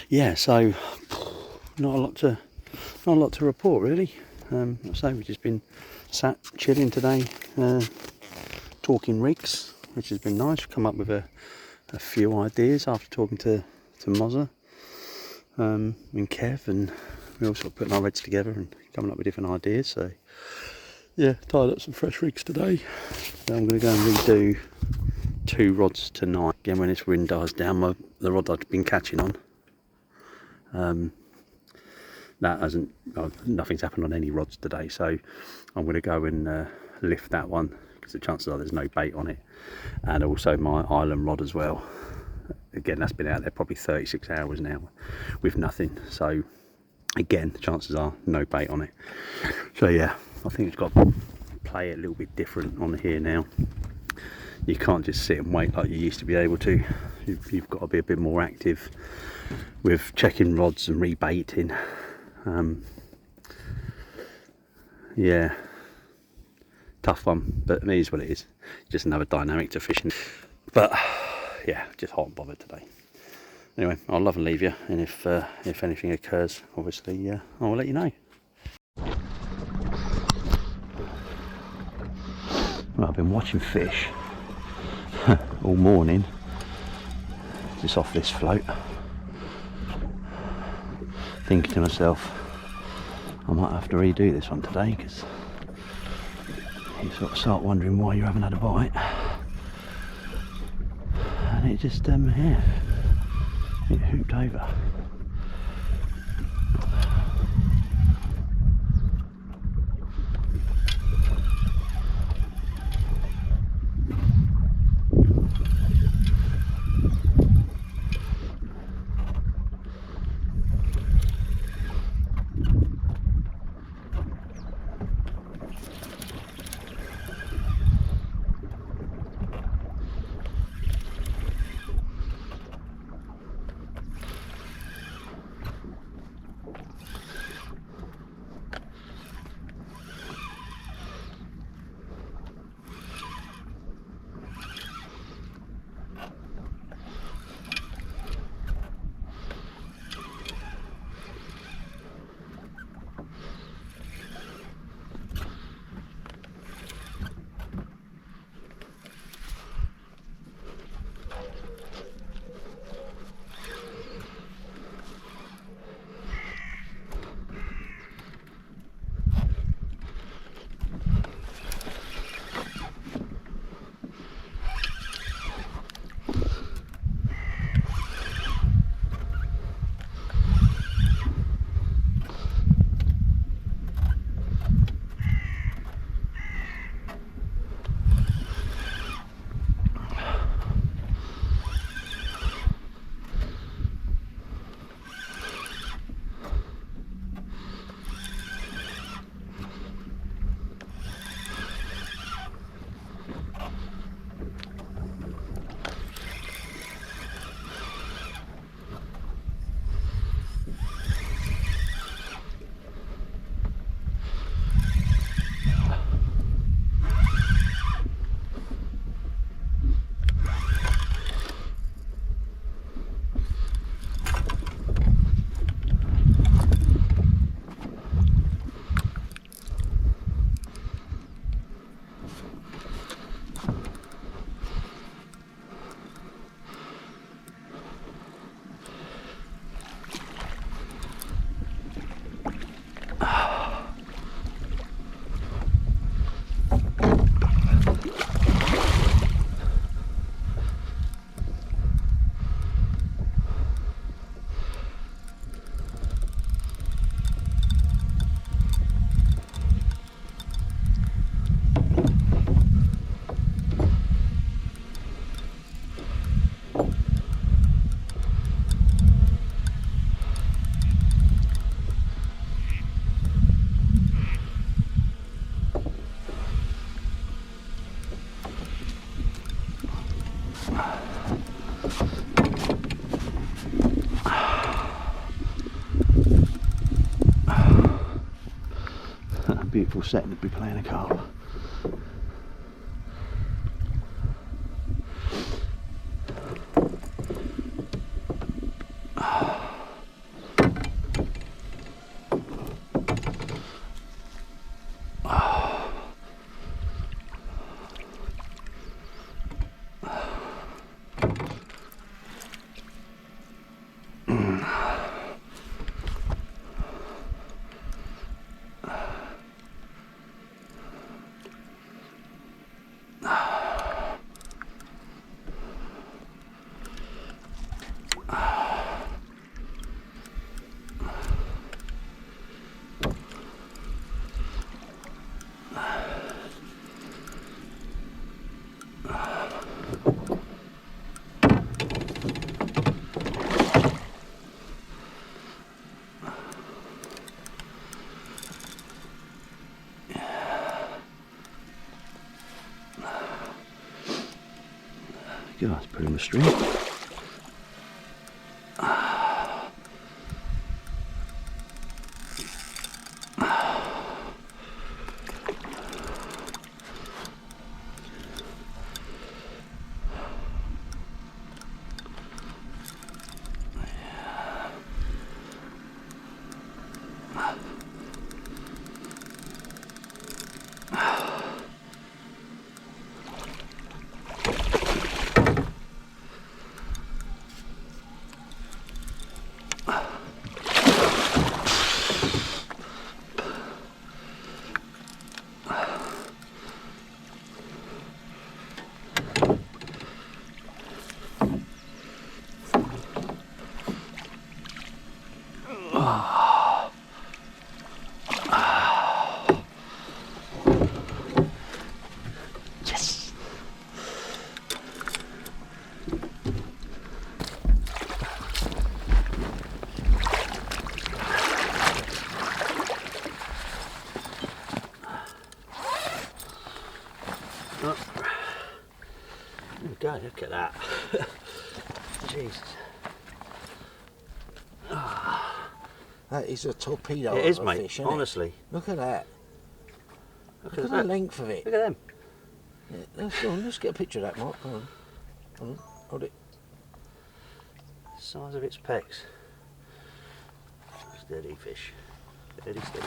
Yeah. So not a lot to report really. I say we've just been sat chilling today, talking rigs, which has been nice. We've come up with a few ideas after talking to Mozza and Kev, and we all sort of putting our heads together and coming up with different ideas. So yeah, tied up some fresh rigs today. So I'm going to go and redo 2 rods tonight. Again, when this wind dies down, the rod I've been catching on, that hasn't, nothing's happened on any rods today, so I'm going to go and lift that one because the chances are there's no bait on it, and also my island rod as well. Again, that's been out there probably 36 hours now with nothing, so again, the chances are no bait on it. So yeah, I think it's got to play it a little bit different on here now. You can't just sit and wait like you used to be able to. You've got to be a bit more active with checking rods and rebaiting. Yeah, tough one, but it is what it is. Just another dynamic to fishing. But yeah, just hot and bothered today. Anyway, I'll love and leave you, and if anything occurs, obviously I'll let you know. Well, I've been watching fish all morning, just off this float, thinking to myself, I might have to redo this one today, because you sort of start wondering why you haven't had a bite, and it just yeah, it hooped over. beautiful setting to be playing a carp. God, let's put him in the stream. Yes. Oh. There we go, look at that. Jesus. That is a torpedo. It is, of a mate, fish, isn't it? honestly. Look at that. Look Look at at that. the length of it. Look at them. Yeah, let's get a picture of that, Mark. Hold on. Hold on. Hold it. Size of its pecs. Steady fish. Steady, steady.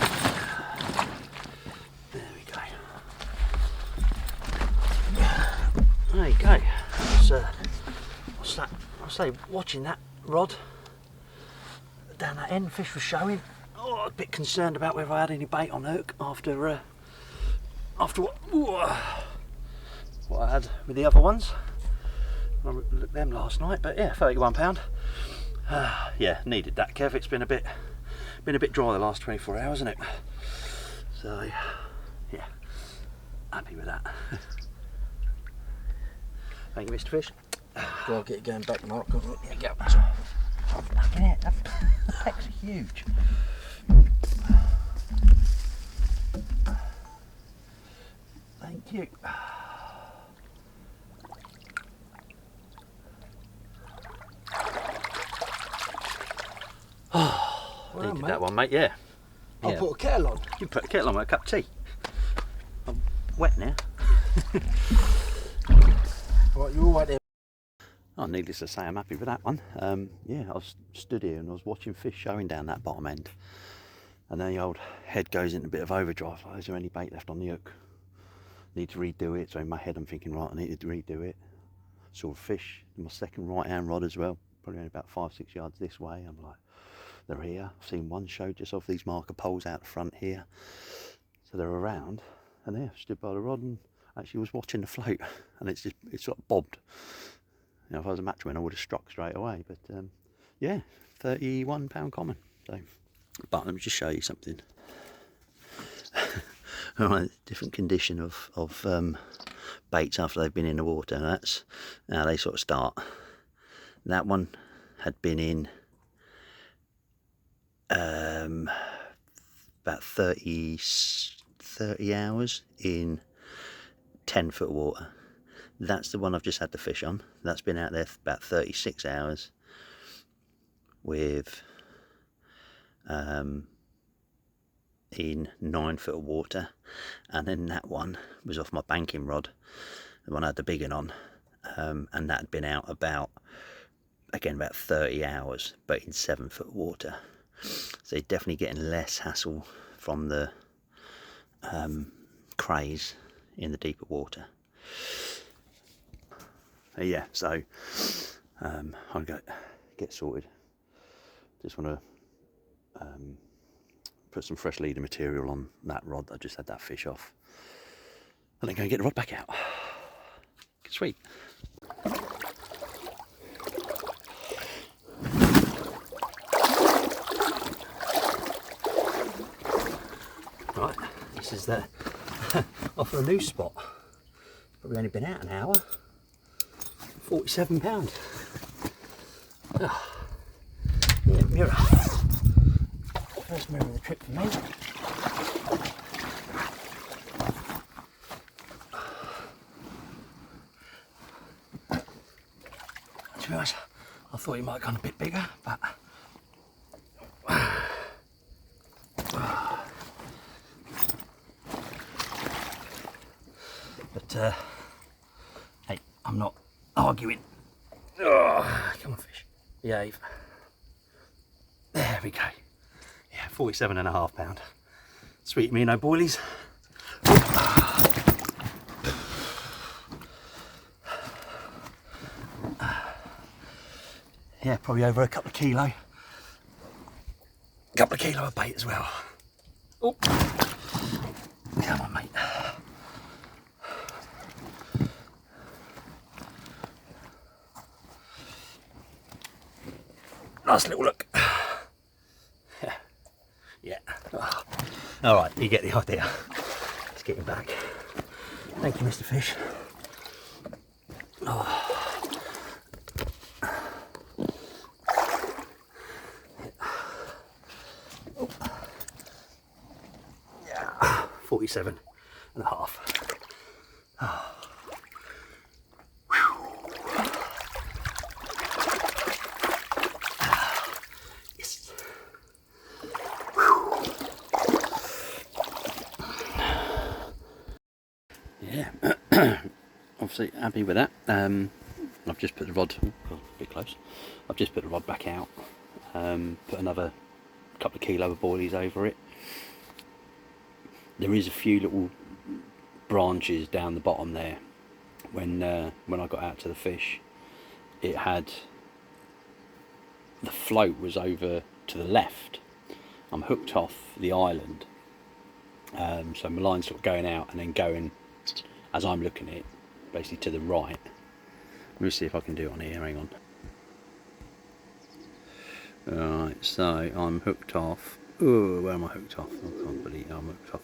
There we go. There you go. I say, watching that rod down that end, fish was showing. Oh, a bit concerned about whether I had any bait on hook after what I had with the other ones. I looked at them last night, but yeah, £31. Yeah, needed that, Kev. It's been a bit dry the last 24 hours, hasn't it? So yeah, happy with that. Thank you, Mr. Fish. Go on, get it going back, Mark. There you go. Look at it, that peck's huge. Thank you. Oh, Well, needed mate. that one, mate, yeah. I'll Yeah. put a kettle on. You put a kettle on with a cup of tea. I'm wet now. Right, you're all right there. Oh, needless to say, I'm happy with that one. Yeah, I was stood here and I was watching fish showing down that bottom end. And then the old head goes into a bit of overdrive. Like, is there any bait left on the hook? Need to redo it. So in my head, I'm thinking, right, I need to redo it. Saw a fish in my second right-hand rod as well. Probably only about 5-6 yards this way. I'm like, they're here. I've seen one show just off these marker poles out the front here. So they're around. And there, stood by the rod and actually was watching the float. And it sort of bobbed. You know, if I was a matchman, I would have struck straight away. But yeah, £31 common. So, but let me just show you something. All right, different condition of baits after they've been in the water. That's how they sort of start. That one had been in about 30 hours in 10-foot water. That's the one I've just had the fish on. That's been out there for about 36 hours with in 9 foot of water, and then that one was off my banking rod, the one I had the big one on, and that had been out about 30 hours, but in 7 foot of water. So you're definitely getting less hassle from the crays in the deeper water. Yeah, so I'll get sorted. Just want to put some fresh leader material on that rod that I just had that fish off, and then go and get the rod back out. Sweet. Right, this is the off of a new spot. Probably only been out an hour. £47. Oh. Yeah, mirror. First mirror of the trip for me. To be honest, I thought he might have gone a bit bigger, but hey, I'm not arguing. Oh, come on, fish, behave. There we go. Yeah, £47.5. Sweet me, no boilies. Yeah, probably over a couple of kilo. Couple of kilo of bait as well. Oh, come on, mate. Nice little look. Yeah. Oh. All right, you get the idea. Let's get him back. Thank you, Mr. Fish. Oh. Yeah, 47.5. Oh. Yeah, obviously happy with that. I've just put the rod, a bit close, I've just put the rod back out, put another couple of kilo of boilies over it. There is a few little branches down the bottom there. When I got out to the fish, it had, the float was over to the left. I'm hooked off the island, so my line's sort of going out and then going, as I'm looking at it, basically to the right. Let me see if I can do it on here, hang on. Alright, so I'm hooked off. Oh, where am I hooked off? I can't believe I'm hooked off.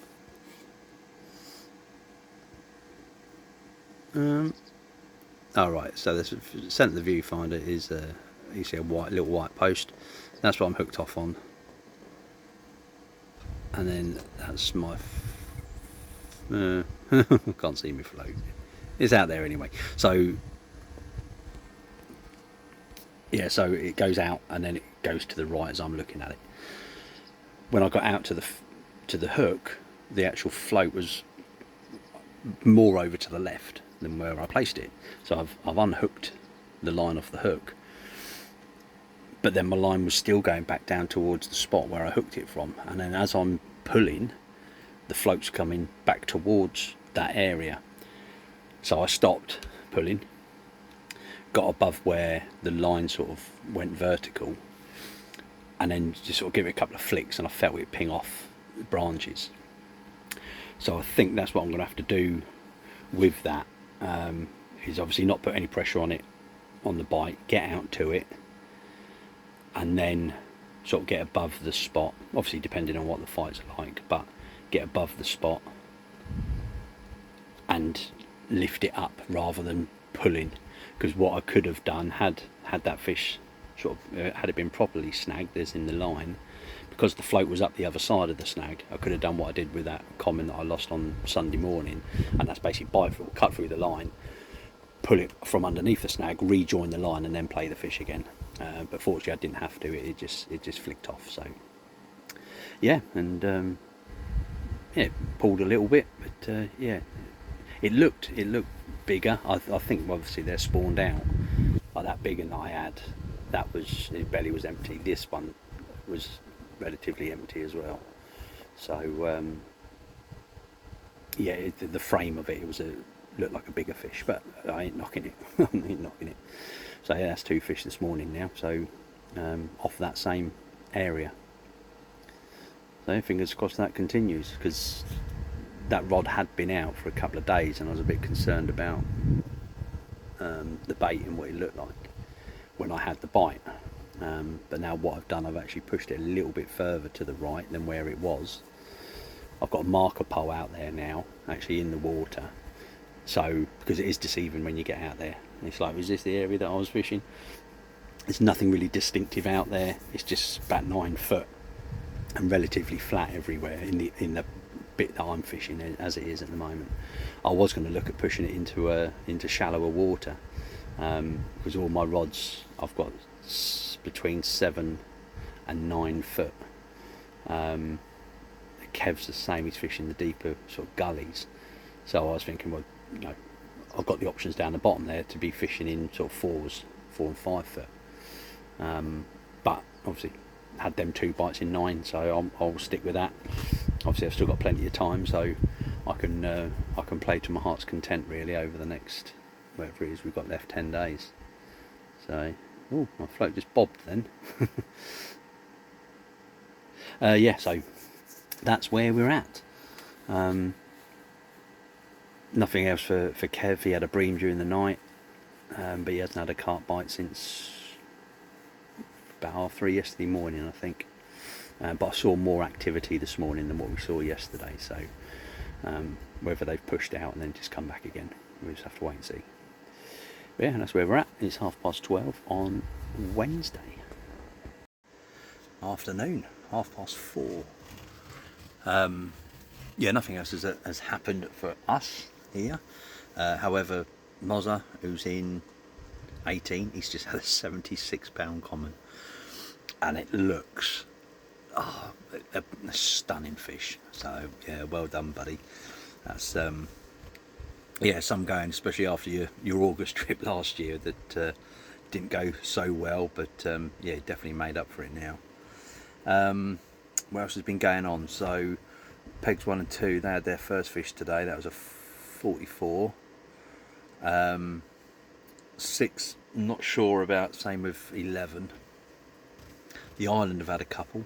Alright, so the centre of the viewfinder is, you see a little white post. That's what I'm hooked off on. And then that's my can't see me float. It's out there anyway. So yeah, so it goes out and then it goes to the right as I'm looking at it. When I got out to the hook, the actual float was more over to the left than where I placed it. So I've unhooked the line off the hook, but then my line was still going back down towards the spot where I hooked it from, and then as I'm pulling, the float's coming back towards that area. So I stopped pulling, got above where the line sort of went vertical, and then just sort of give it a couple of flicks and I felt it ping off the branches. So I think that's what I'm going to have to do with that, is obviously not put any pressure on it, on the bite, get out to it, and then sort of get above the spot, obviously depending on what the fights are like, but get above the spot and lift it up rather than pulling. Because what I could have done had that fish sort of had it been properly snagged as in the line, because the float was up the other side of the snag, I could have done what I did with that common that I lost on Sunday morning, and that's basically bite through, cut through the line, pull it from underneath the snag, rejoin the line and then play the fish again. But fortunately I didn't have to, it just flicked off. So yeah, and yeah, pulled a little bit, but yeah, it looked bigger. I think obviously they're spawned out. Like that big one I had, that was, his belly was empty. This one was relatively empty as well. So yeah, the frame of it, looked like a bigger fish, but I ain't knocking it. I ain't knocking it. So yeah, that's 2 fish this morning now. So off that same area. So fingers crossed that continues, because that rod had been out for a couple of days and I was a bit concerned about the bait and what it looked like when I had the bite. But now what I've done, I've actually pushed it a little bit further to the right than where it was. I've got a marker pole out there now, actually in the water. So, because it is deceiving when you get out there. And it's like, is this the area that I was fishing? There's nothing really distinctive out there. It's just about 9 foot and relatively flat everywhere in the bit that I'm fishing as it is at the moment. I was going to look at pushing it into shallower water, because all my rods I've got between 7 and 9 foot. Kev's the same, he's fishing the deeper sort of gullies. So I was thinking, well, you know, I've got the options down the bottom there to be fishing in sort of 4 and 5 foot. But obviously had them 2 bites in 9, so I'll stick with that. Obviously I've still got plenty of time, so I can play to my heart's content really over the next, whatever it is we've got left, 10 days. So, oh, my float just bobbed then. Yeah, so that's where we're at. Nothing else for Kev. He had a bream during the night, but he hasn't had a carp bite since about 3:30 yesterday morning, I think. But I saw more activity this morning than what we saw yesterday, so whether they've pushed out and then just come back again, we'll just have to wait and see. But yeah, that's where we're at. It's 12:30 on Wednesday afternoon, 4:30. Yeah, nothing else has happened for us here. However, Mozza, who's in 18, he's just had a 76-pound common, and it looks a stunning fish. So yeah, well done, buddy. That's yeah, some going, especially after your August trip last year that didn't go so well, but yeah, definitely made up for it now. What else has been going on? So Pegs 1 and 2, they had their first fish today. That was a 44. 6, not sure about. Same with 11. The Island have had a couple.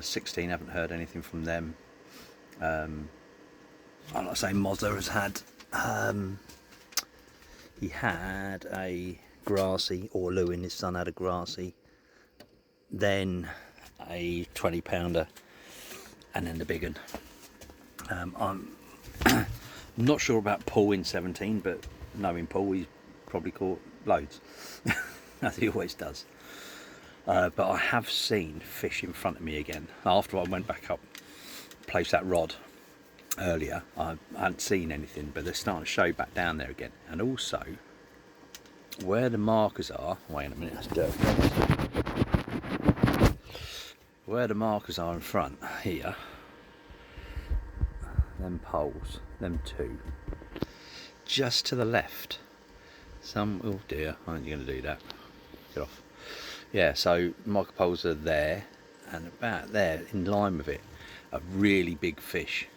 16, haven't heard anything from them. I'm not saying Mozza has had. He had a grassy, or Lewin, his son, had a grassy. Then a 20-pounder, and then the big one. I'm not sure about Paul in 17, but knowing Paul, he's probably caught loads, as he always does. But I have seen fish in front of me again. After I went back up, placed that rod earlier, I hadn't seen anything, but they're starting to show back down there again. And also, where the markers are, wait a minute, that's dirt. Where the markers are in front here, them poles, them 2, just to the left, oh dear, I ain't going to do that, get off. Yeah, so marker poles are there, and about there, in line with it, a really big fish.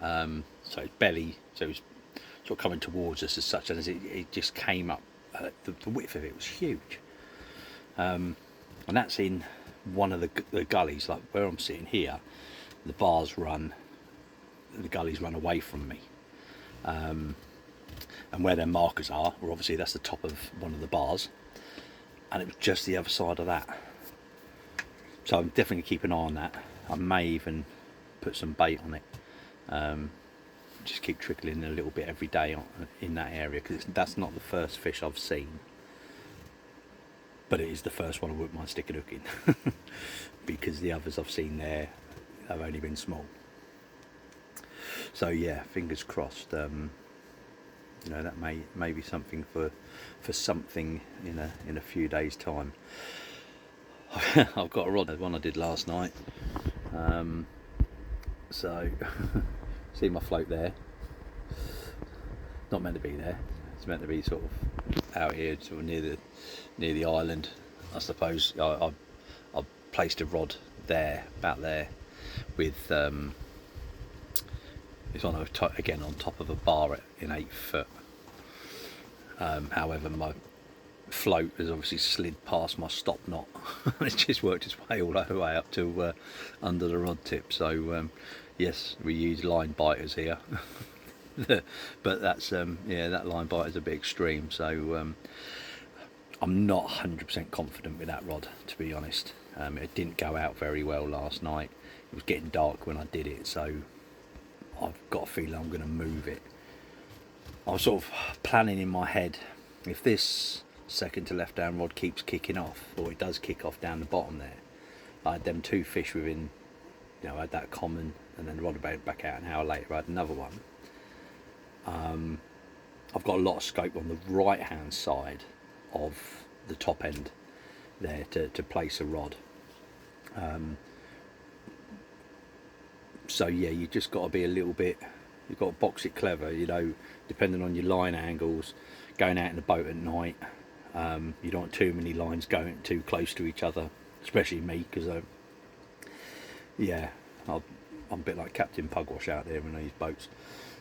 So its belly, so it's sort of coming towards us as such, and as it just came up, the width of it was huge. And that's in one of the gullies, like where I'm sitting here, the gullies run away from me, and where their markers are, well, obviously that's the top of one of the bars, and it was just the other side of that. So I'm definitely going to keep an eye on that. I may even put some bait on it, just keep trickling a little bit every day in that area, because that's not the first fish I've seen, but it is the first one I wouldn't mind sticking a hook in, because the others I've seen there have only been small. So yeah, fingers crossed. You know, that may be something for something in a few days' time. I've got a rod, one I did last night. So see my float there, not meant to be there, it's meant to be sort of out here, sort of near the island, I suppose. I placed a rod there, about there, with it's on again on top of a bar in 8 foot. However, my float has obviously slid past my stop knot. It's just worked its way all the way up to under the rod tip. So yes, we use line biters here. But that's yeah, that line biter is a bit extreme. So I'm not 100% confident with that rod, to be honest. It didn't go out very well last night. It was getting dark when I did it, so I've got a feeling I'm going to move it. I was sort of planning in my head, if this second to left down rod keeps kicking off, or it does kick off down the bottom there, I had them 2 fish within, you know, I had that common, and then the rod back out an hour later I had another one. I've got a lot of scope on the right hand side of the top end there to place a rod. So yeah, you just got to be a little bit, you've got to box it clever, you know, depending on your line angles, going out in the boat at night. You don't want too many lines going too close to each other, especially me, because yeah, I'm a bit like Captain Pugwash out there in these boats.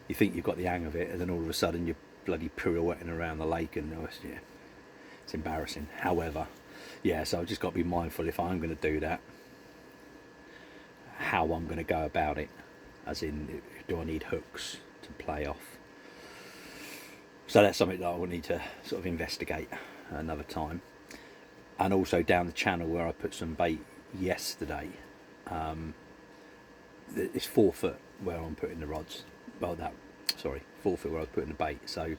You think you've got the hang of it, and then all of a sudden you're bloody pirouetting around the lake, and yeah, it's embarrassing. However, yeah, so I've just got to be mindful if I'm going to do that, how I'm going to go about it, as in, do I need hooks to play off? So that's something that I will need to sort of investigate another time. And also down the channel where I put some bait yesterday, it's 4 foot where I'm putting the rods. Well, 4 foot where I was putting the bait. So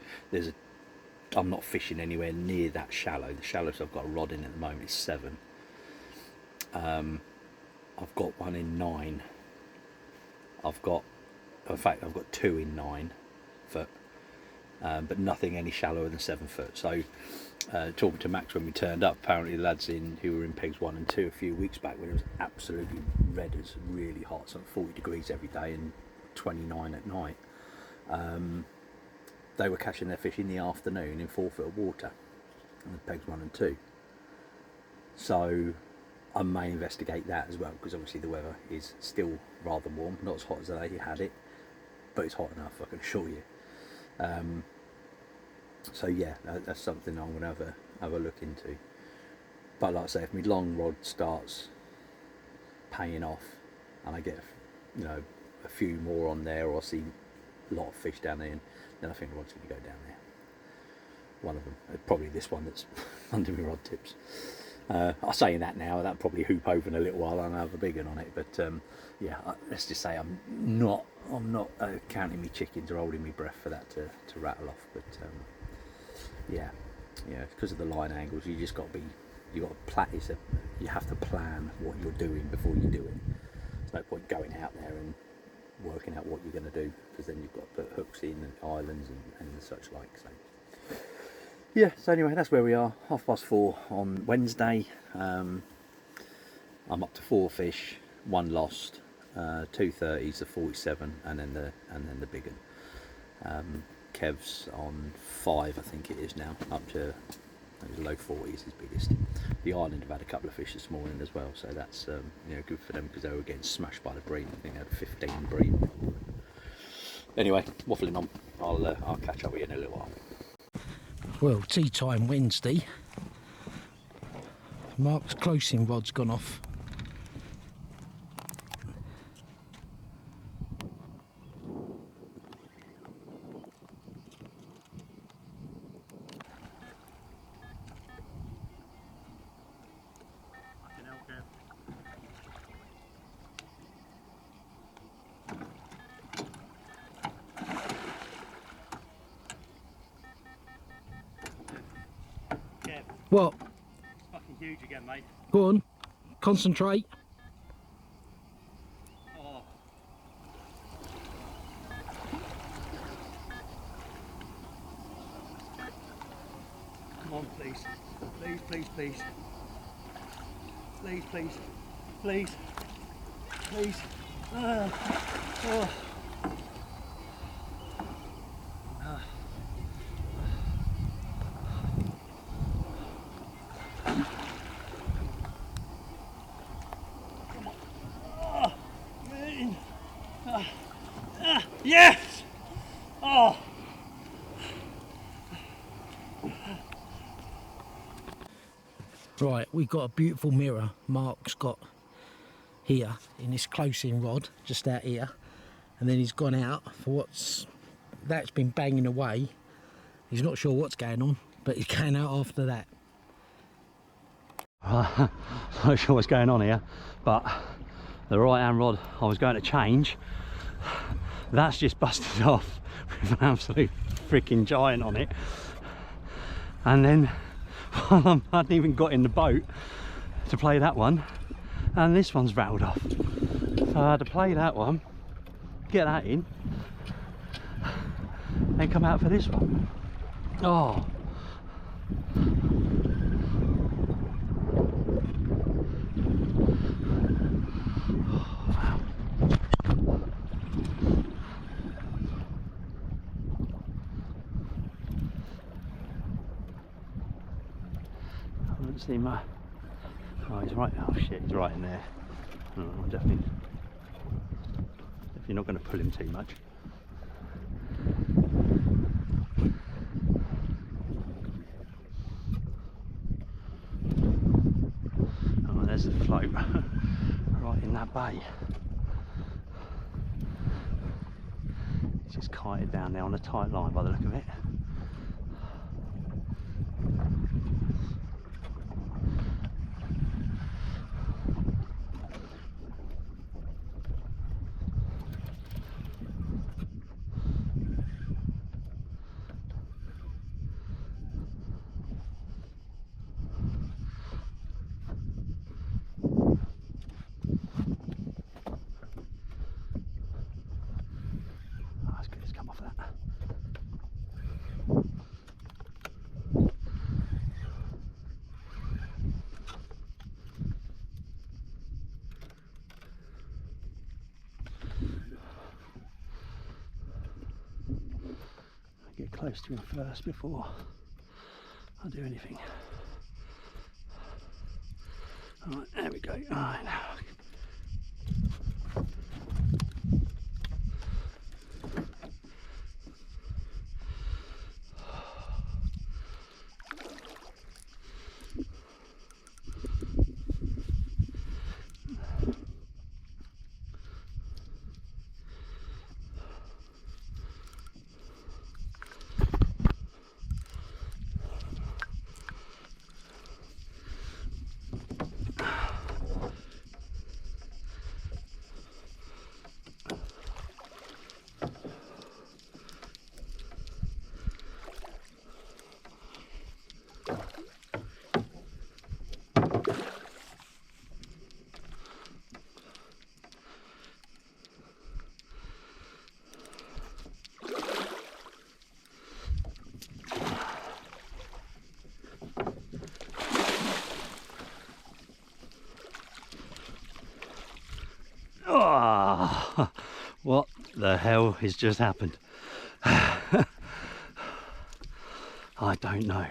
I'm not fishing anywhere near that shallow. The shallowest I've got a rod in at the moment is 7. I've got one in 9. In fact, I've got 2 in 9 foot. But nothing any shallower than 7 foot. So talking to Max when we turned up, apparently the lads who were in pegs 1 and 2 a few weeks back, when it was absolutely red, it's really hot, so 40 degrees every day and 29 at night, they were catching their fish in the afternoon in 4 foot of water, and the pegs 1 and 2. So I may investigate that as well, because obviously the weather is still rather warm, not as hot as they had it, but it's hot enough, I can assure you. So yeah, that's something I'm going to have a look into. But like I say, if my long rod starts paying off and I get, you know, a few more on there, or I see a lot of fish down there, then I think the rod's going to go down there. One of them, probably this one that's under my rod tips. I'm saying that now, that'll probably hoop over in a little while and I'll have a big one on it. But yeah, let's just say I'm not counting me chickens or holding me breath for that to rattle off. But yeah, because of the line angles, you just got to be, you have to plan what you're doing before you do it. There's no point going out there and working out what you're going to do, because then you've got to put hooks in and islands and such like. So yeah, so anyway, that's where we are. 4:30 on Wednesday. I'm up to 4 fish, 1 lost, 2 30s, a 47, and then the big one. Kev's on 5, I think it is now, up to low 40s, his biggest. The island have had a couple of fish this morning as well, so that's good for them, because they were getting smashed by the bream. I think they had 15 bream. Anyway, waffling on. I'll catch up with you in a little while. Well, tea time Wednesday. Mark's closing rod's gone off. What? It's fucking huge again, mate. Go on, concentrate. Oh. Come on, please. Please, please, please. Please, please. Please. Please. Yes! Oh! Right, we've got a beautiful mirror Mark's got here in this close-in rod, just out here. And then he's gone out for that's been banging away. He's not sure what's going on, but he's going out after that. Not sure what's going on here, but the right hand rod I was going to change, that's just busted off with an absolute freaking giant on it. And then I hadn't even got in the boat to play that one, and this one's rattled off. So I had to play that one, get that in, then come out for this one. Oh. I don't see my... Oh, he's right. Oh shit, he's right in there. Oh, I'm definitely not going to pull him too much. Oh, there's the float right in that bay. He's just kited down there on a tight line by the look of it. Get close to him first before I do anything. Alright, there we go. Alright, now. Oh, what the hell has just happened? I don't know.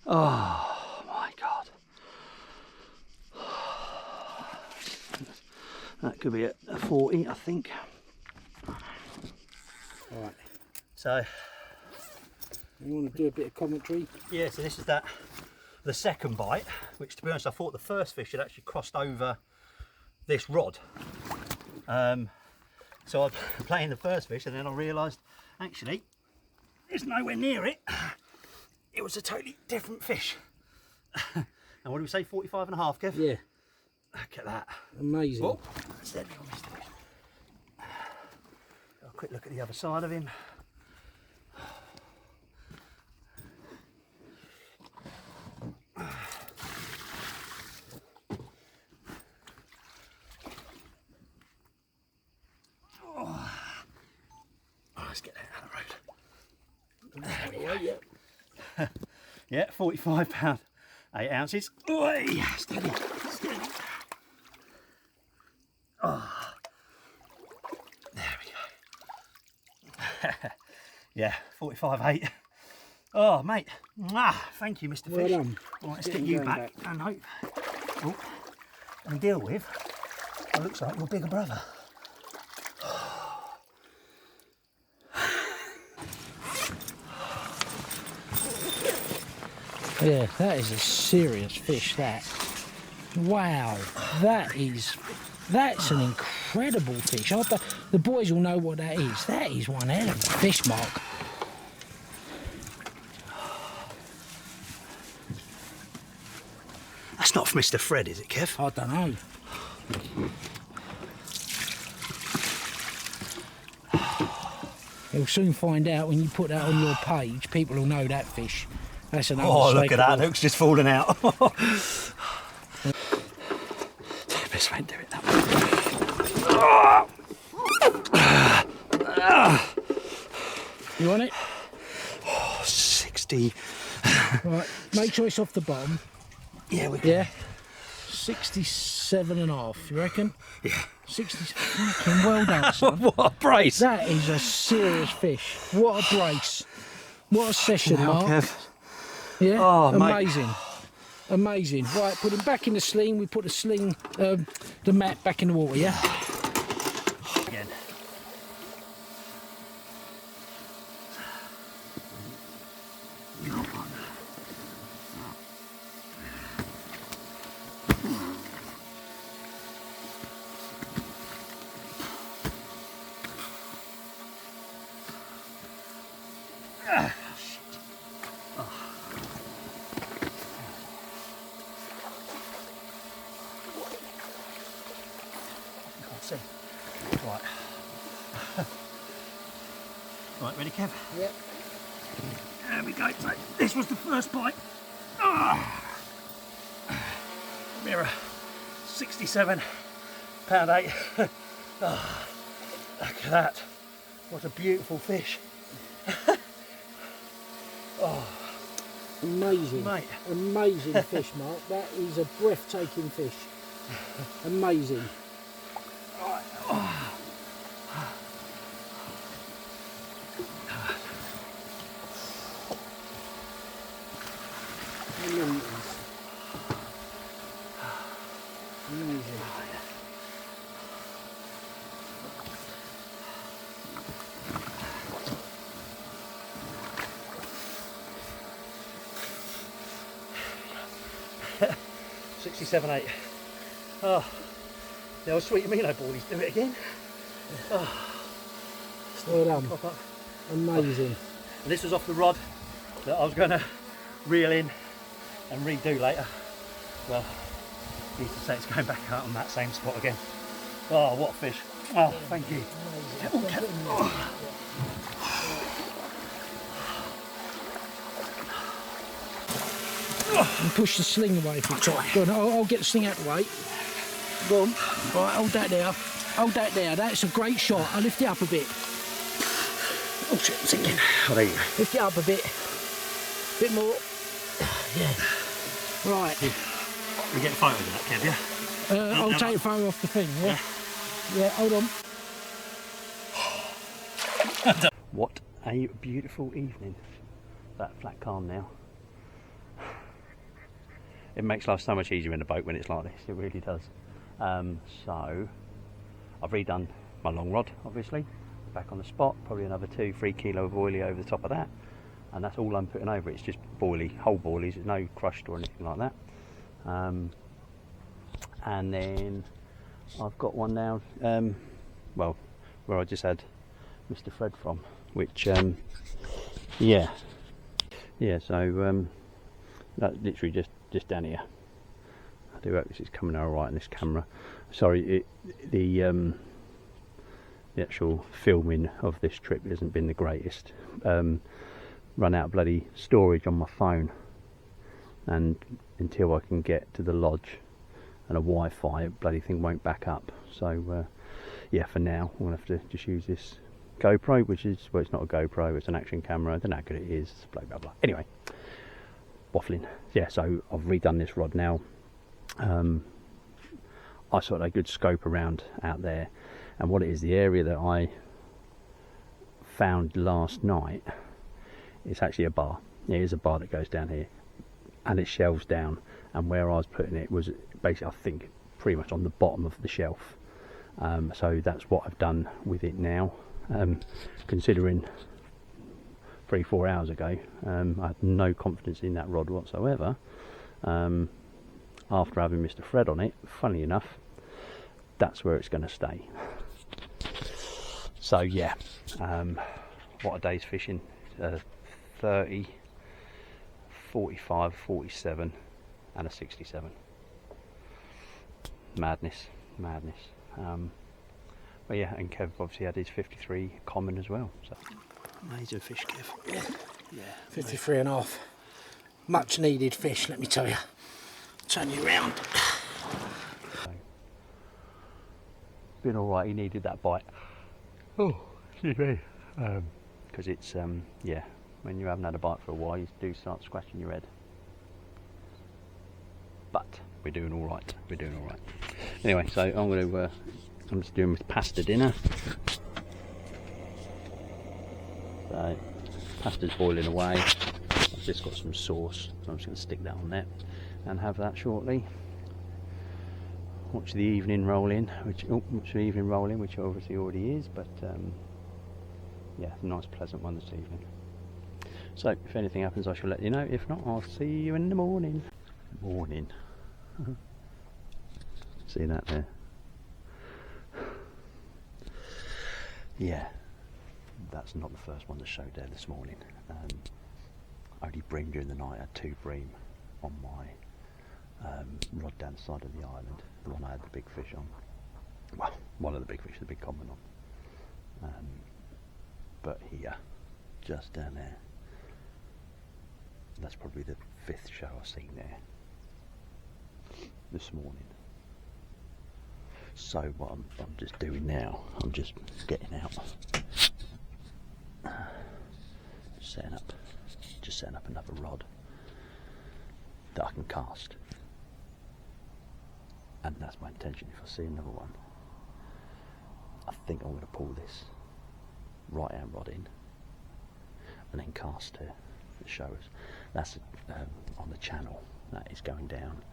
Oh my god. That could be a 40, I think. Alright, So, you want to do a bit of commentary? yeah, so this is the second bite, which to be honest I thought the first fish had actually crossed over this rod. So I was playing the first fish and then I realised actually it's nowhere near it. It was a totally different fish. And what do we say, 45 and a half, Kev? Yeah. Look at that. Amazing. Whoa, that's deadly on this fish. A quick look at the other side of him. Let's get that out of the road. There we go. Yeah, 45 pound, 8 ounces. Oi, steady, steady. Oh, Yeah, 45.8. Oh, mate. Thank you, Mr. Well Fish. done. Right, let's get you back and hope and deal with what looks like your bigger brother. Yeah, that is a serious fish, that. Wow, that's an incredible fish. The boys will know what that is. That is one hell of a fish, Mark. That's not for Mr. Fred, is it, Kev? I don't know. You'll soon find out when you put that on your page. People will know that fish. That's an Oh, look at that. Hook's just falling out. Best way to do it that way. You want it? Oh, 60. Right, make sure it's off the bottom. Yeah, we can. Yeah. 67.5, you reckon? Yeah. 60. Fucking well done, son. What a brace. That is a serious fish. What a brace. What a session, Mark. Kev. Yeah, Oh, amazing. Mate. Amazing. Right, put him back in the sling. We put the sling, the mat back in the water, yeah? Again. See. Right. Right, ready, Kev? Yep. There we go. So this was the first bite. Mirror. 67 pound 8. Oh, look at that. What a beautiful fish. Oh, Amazing. mate. Amazing fish, Mark. That is a breathtaking fish. Amazing. Amazing. 67.8. Oh, the old sweet amino boilies do it again. Oh, Well done. pop up. Amazing. And this was off the rod that I was going to reel in and redo later. Well, needless to say, it's going back out on that same spot again. Oh, what a fish. Oh, thank you. Oh. And push the sling away if you try. Go on, I'll get the sling out of the way. Go on. Right, hold that there. Hold that there. That's a great shot. I'll lift it up a bit. Oh shit, it's sinking. Oh, there you go. Lift it up a bit. Bit more. Yeah. Right. We get a photo of that, Kev, yeah? I'll take a photo off the thing, yeah? Yeah, hold on. What a beautiful evening. That flat calm now. It makes life so much easier in a boat when it's like this, it really does. So, I've redone my long rod, obviously. Back on the spot, probably another 2-3 kilo of oily over the top of that. And that's all I'm putting over it. It's just boilie, whole boilies, there's no crushed or anything like that. And then I've got one now, well, where I just had Mr. Fred from, which, yeah, so that's literally just down here. I do hope this is coming out alright in this camera. Sorry, the actual filming of this trip hasn't been the greatest. Run out of bloody storage on my phone, and until I can get to the lodge and a Wi-Fi, bloody thing won't back up. So yeah, for now I'm gonna have to just use this GoPro, which is, well, it's not a GoPro, it's an action camera. I don't know how good it is, blah blah blah. Anyway, waffling. Yeah, so I've redone this rod now. I sort of a good scope around out there, and what it is, the area that I found last night, it's actually a bar. It is a bar that goes down here, and it shelves down, and where I was putting it was basically, I think, pretty much on the bottom of the shelf. So that's what I've done with it now. Considering 3-4 hours ago, I had no confidence in that rod whatsoever. After having Mr. Fred on it, funny enough, that's where it's going to stay. So yeah, what a day's fishing. 30, 45, 47 and a 67. Madness. But yeah, and Kev obviously had his 53 common as well. So amazing fish, Kev. Yeah, 53 and a half. Much needed fish, let me tell you. Turn you round. Been alright, he needed that bite. Oh, excuse me. Because it's, yeah, when you haven't had a bite for a while, you do start scratching your head. But we're doing alright, Anyway, so I'm just doing with pasta dinner. So, pasta's boiling away. I've just got some sauce, so I'm just going to stick that on there and have that shortly. Watch the evening roll in, which obviously already is, but yeah, a nice pleasant one this evening. So if anything happens, I shall let you know. If not, I'll see you in the morning. See that there? Yeah, that's not the first one that showed there this morning. Only bream during the night. I had 2 bream on my rod down the side of the island. The one I had the big fish on. Well, one of the big fish, the big common on. But here, just down there, that's probably the 5th show I've seen there this morning. So what I'm just doing now, I'm just getting out, just setting up another rod that I can cast, and that's my intention. If I see another one, I think I'm going to pull this right hand rod in and then cast to the showers. That's on the channel that is going down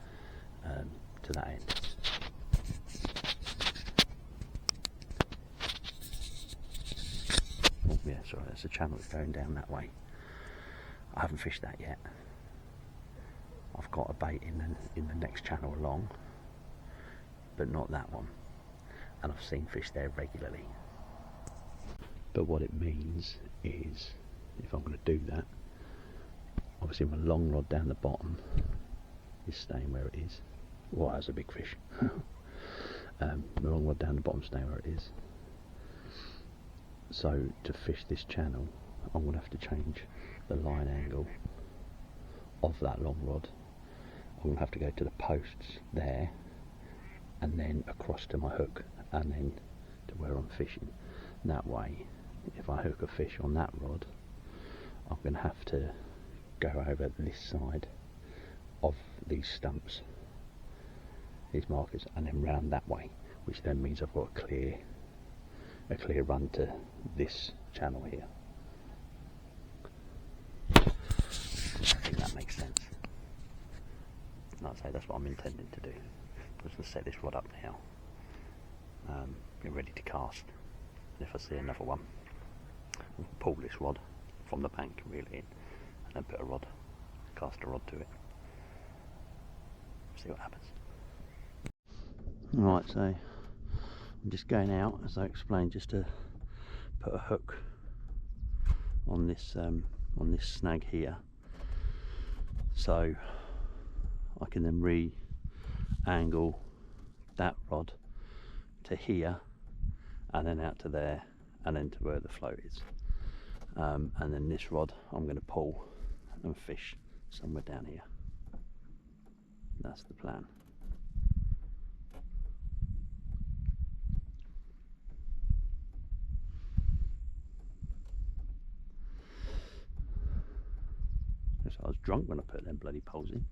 to that end. Oh yeah, sorry, that's the channel that's going down that way. I haven't fished that yet. I've got a bait in the next channel along, but not that one, and I've seen fish there regularly. But what it means is, if I'm going to do that, obviously my long rod down the bottom is staying where it is. Well, that's a big fish. My long rod down the bottom staying where it is. So to fish this channel, I'm going to have to change the line angle of that long rod. I'm going to have to go to the posts there, and then across to my hook, and then to where I'm fishing. That way, if I hook a fish on that rod, I'm going to have to go over this side of these stumps, these markers, and then round that way, which then means I've got a clear run to this channel here. I think that makes sense. Like I say, that's what I'm intending to do. I'm just going to set this rod up now, get ready to cast, and if I see another one, I'll pull this rod from the bank, reel it in, and then put a rod, cast a rod to it, see what happens. Right, so I'm just going out, as I explained, just to put a hook on this snag here, so I can then re-angle that rod to here, and then out to there, and then to where the float is, and then this rod I'm going to pull and fish somewhere down here. That's the plan. I was drunk when I put them bloody poles in.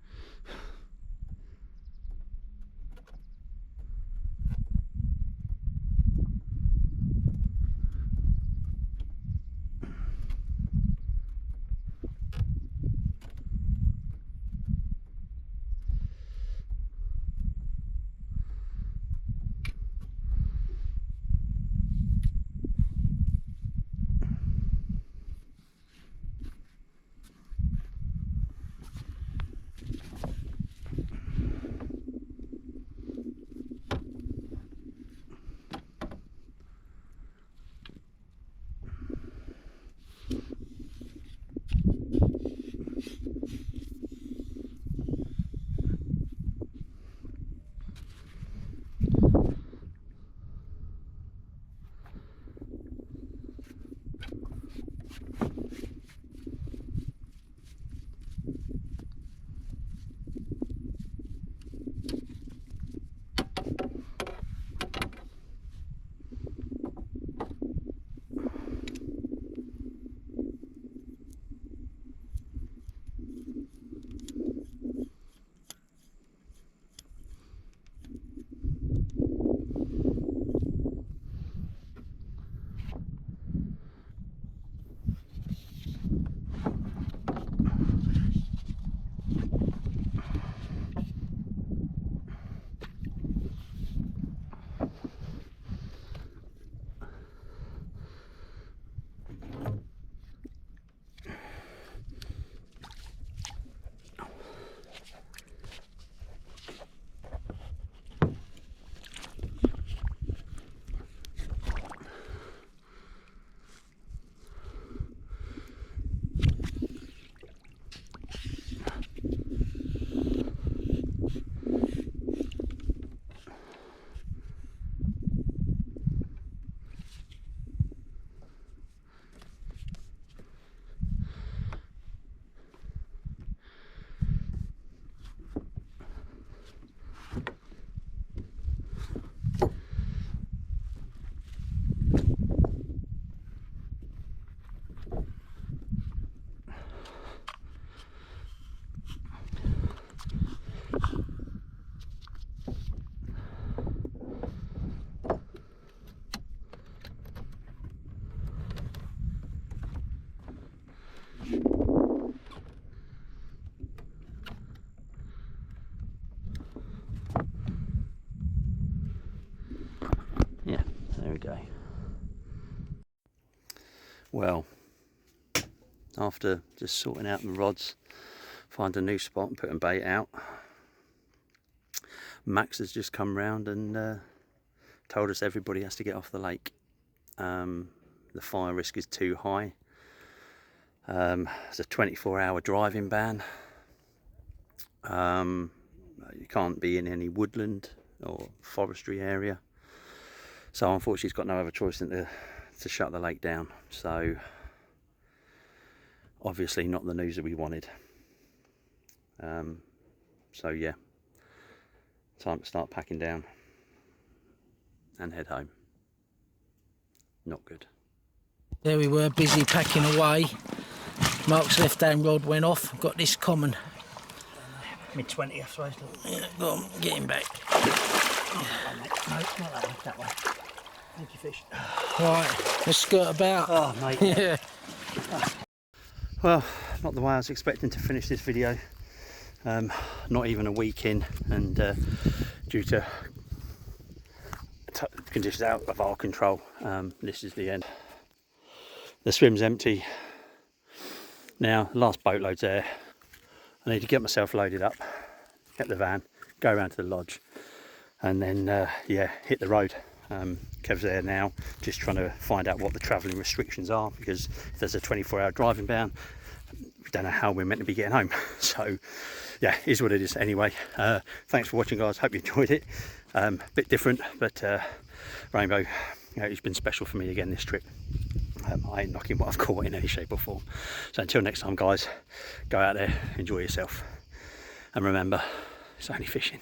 go. Well, after just sorting out the rods, find a new spot and putting bait out, Max has just come round and told us everybody has to get off the lake. The fire risk is too high. It's a 24-hour driving ban. You can't be in any woodland or forestry area. So unfortunately he's got no other choice than to shut the lake down. So obviously not the news that we wanted. So yeah, time to start packing down and head home. Not good. There we were, busy packing away. Mark's left-hand rod went off. Got this common. Mid-20, I suppose. Yeah, go on, get him back. No, not that one, that one. Thank you, fish. Right, let's skirt about. Oh, mate. Yeah. Well, not the way I was expecting to finish this video. Not even a week in, and due to conditions out of our control, this is the end. The swim's empty. Now, the last boatload's there. I need to get myself loaded up, get the van, go around to the lodge, and then yeah, hit the road. Kev's there now, just trying to find out what the travelling restrictions are, because if there's a 24-hour driving ban, we don't know how we're meant to be getting home. So yeah, is what it is. Anyway, thanks for watching, guys. Hope you enjoyed it. Bit different, but Rainbow, you know, it's been special for me again this trip. I ain't knocking what I've caught in any shape or form. So until next time, guys, go out there, enjoy yourself, and remember, it's only fishing.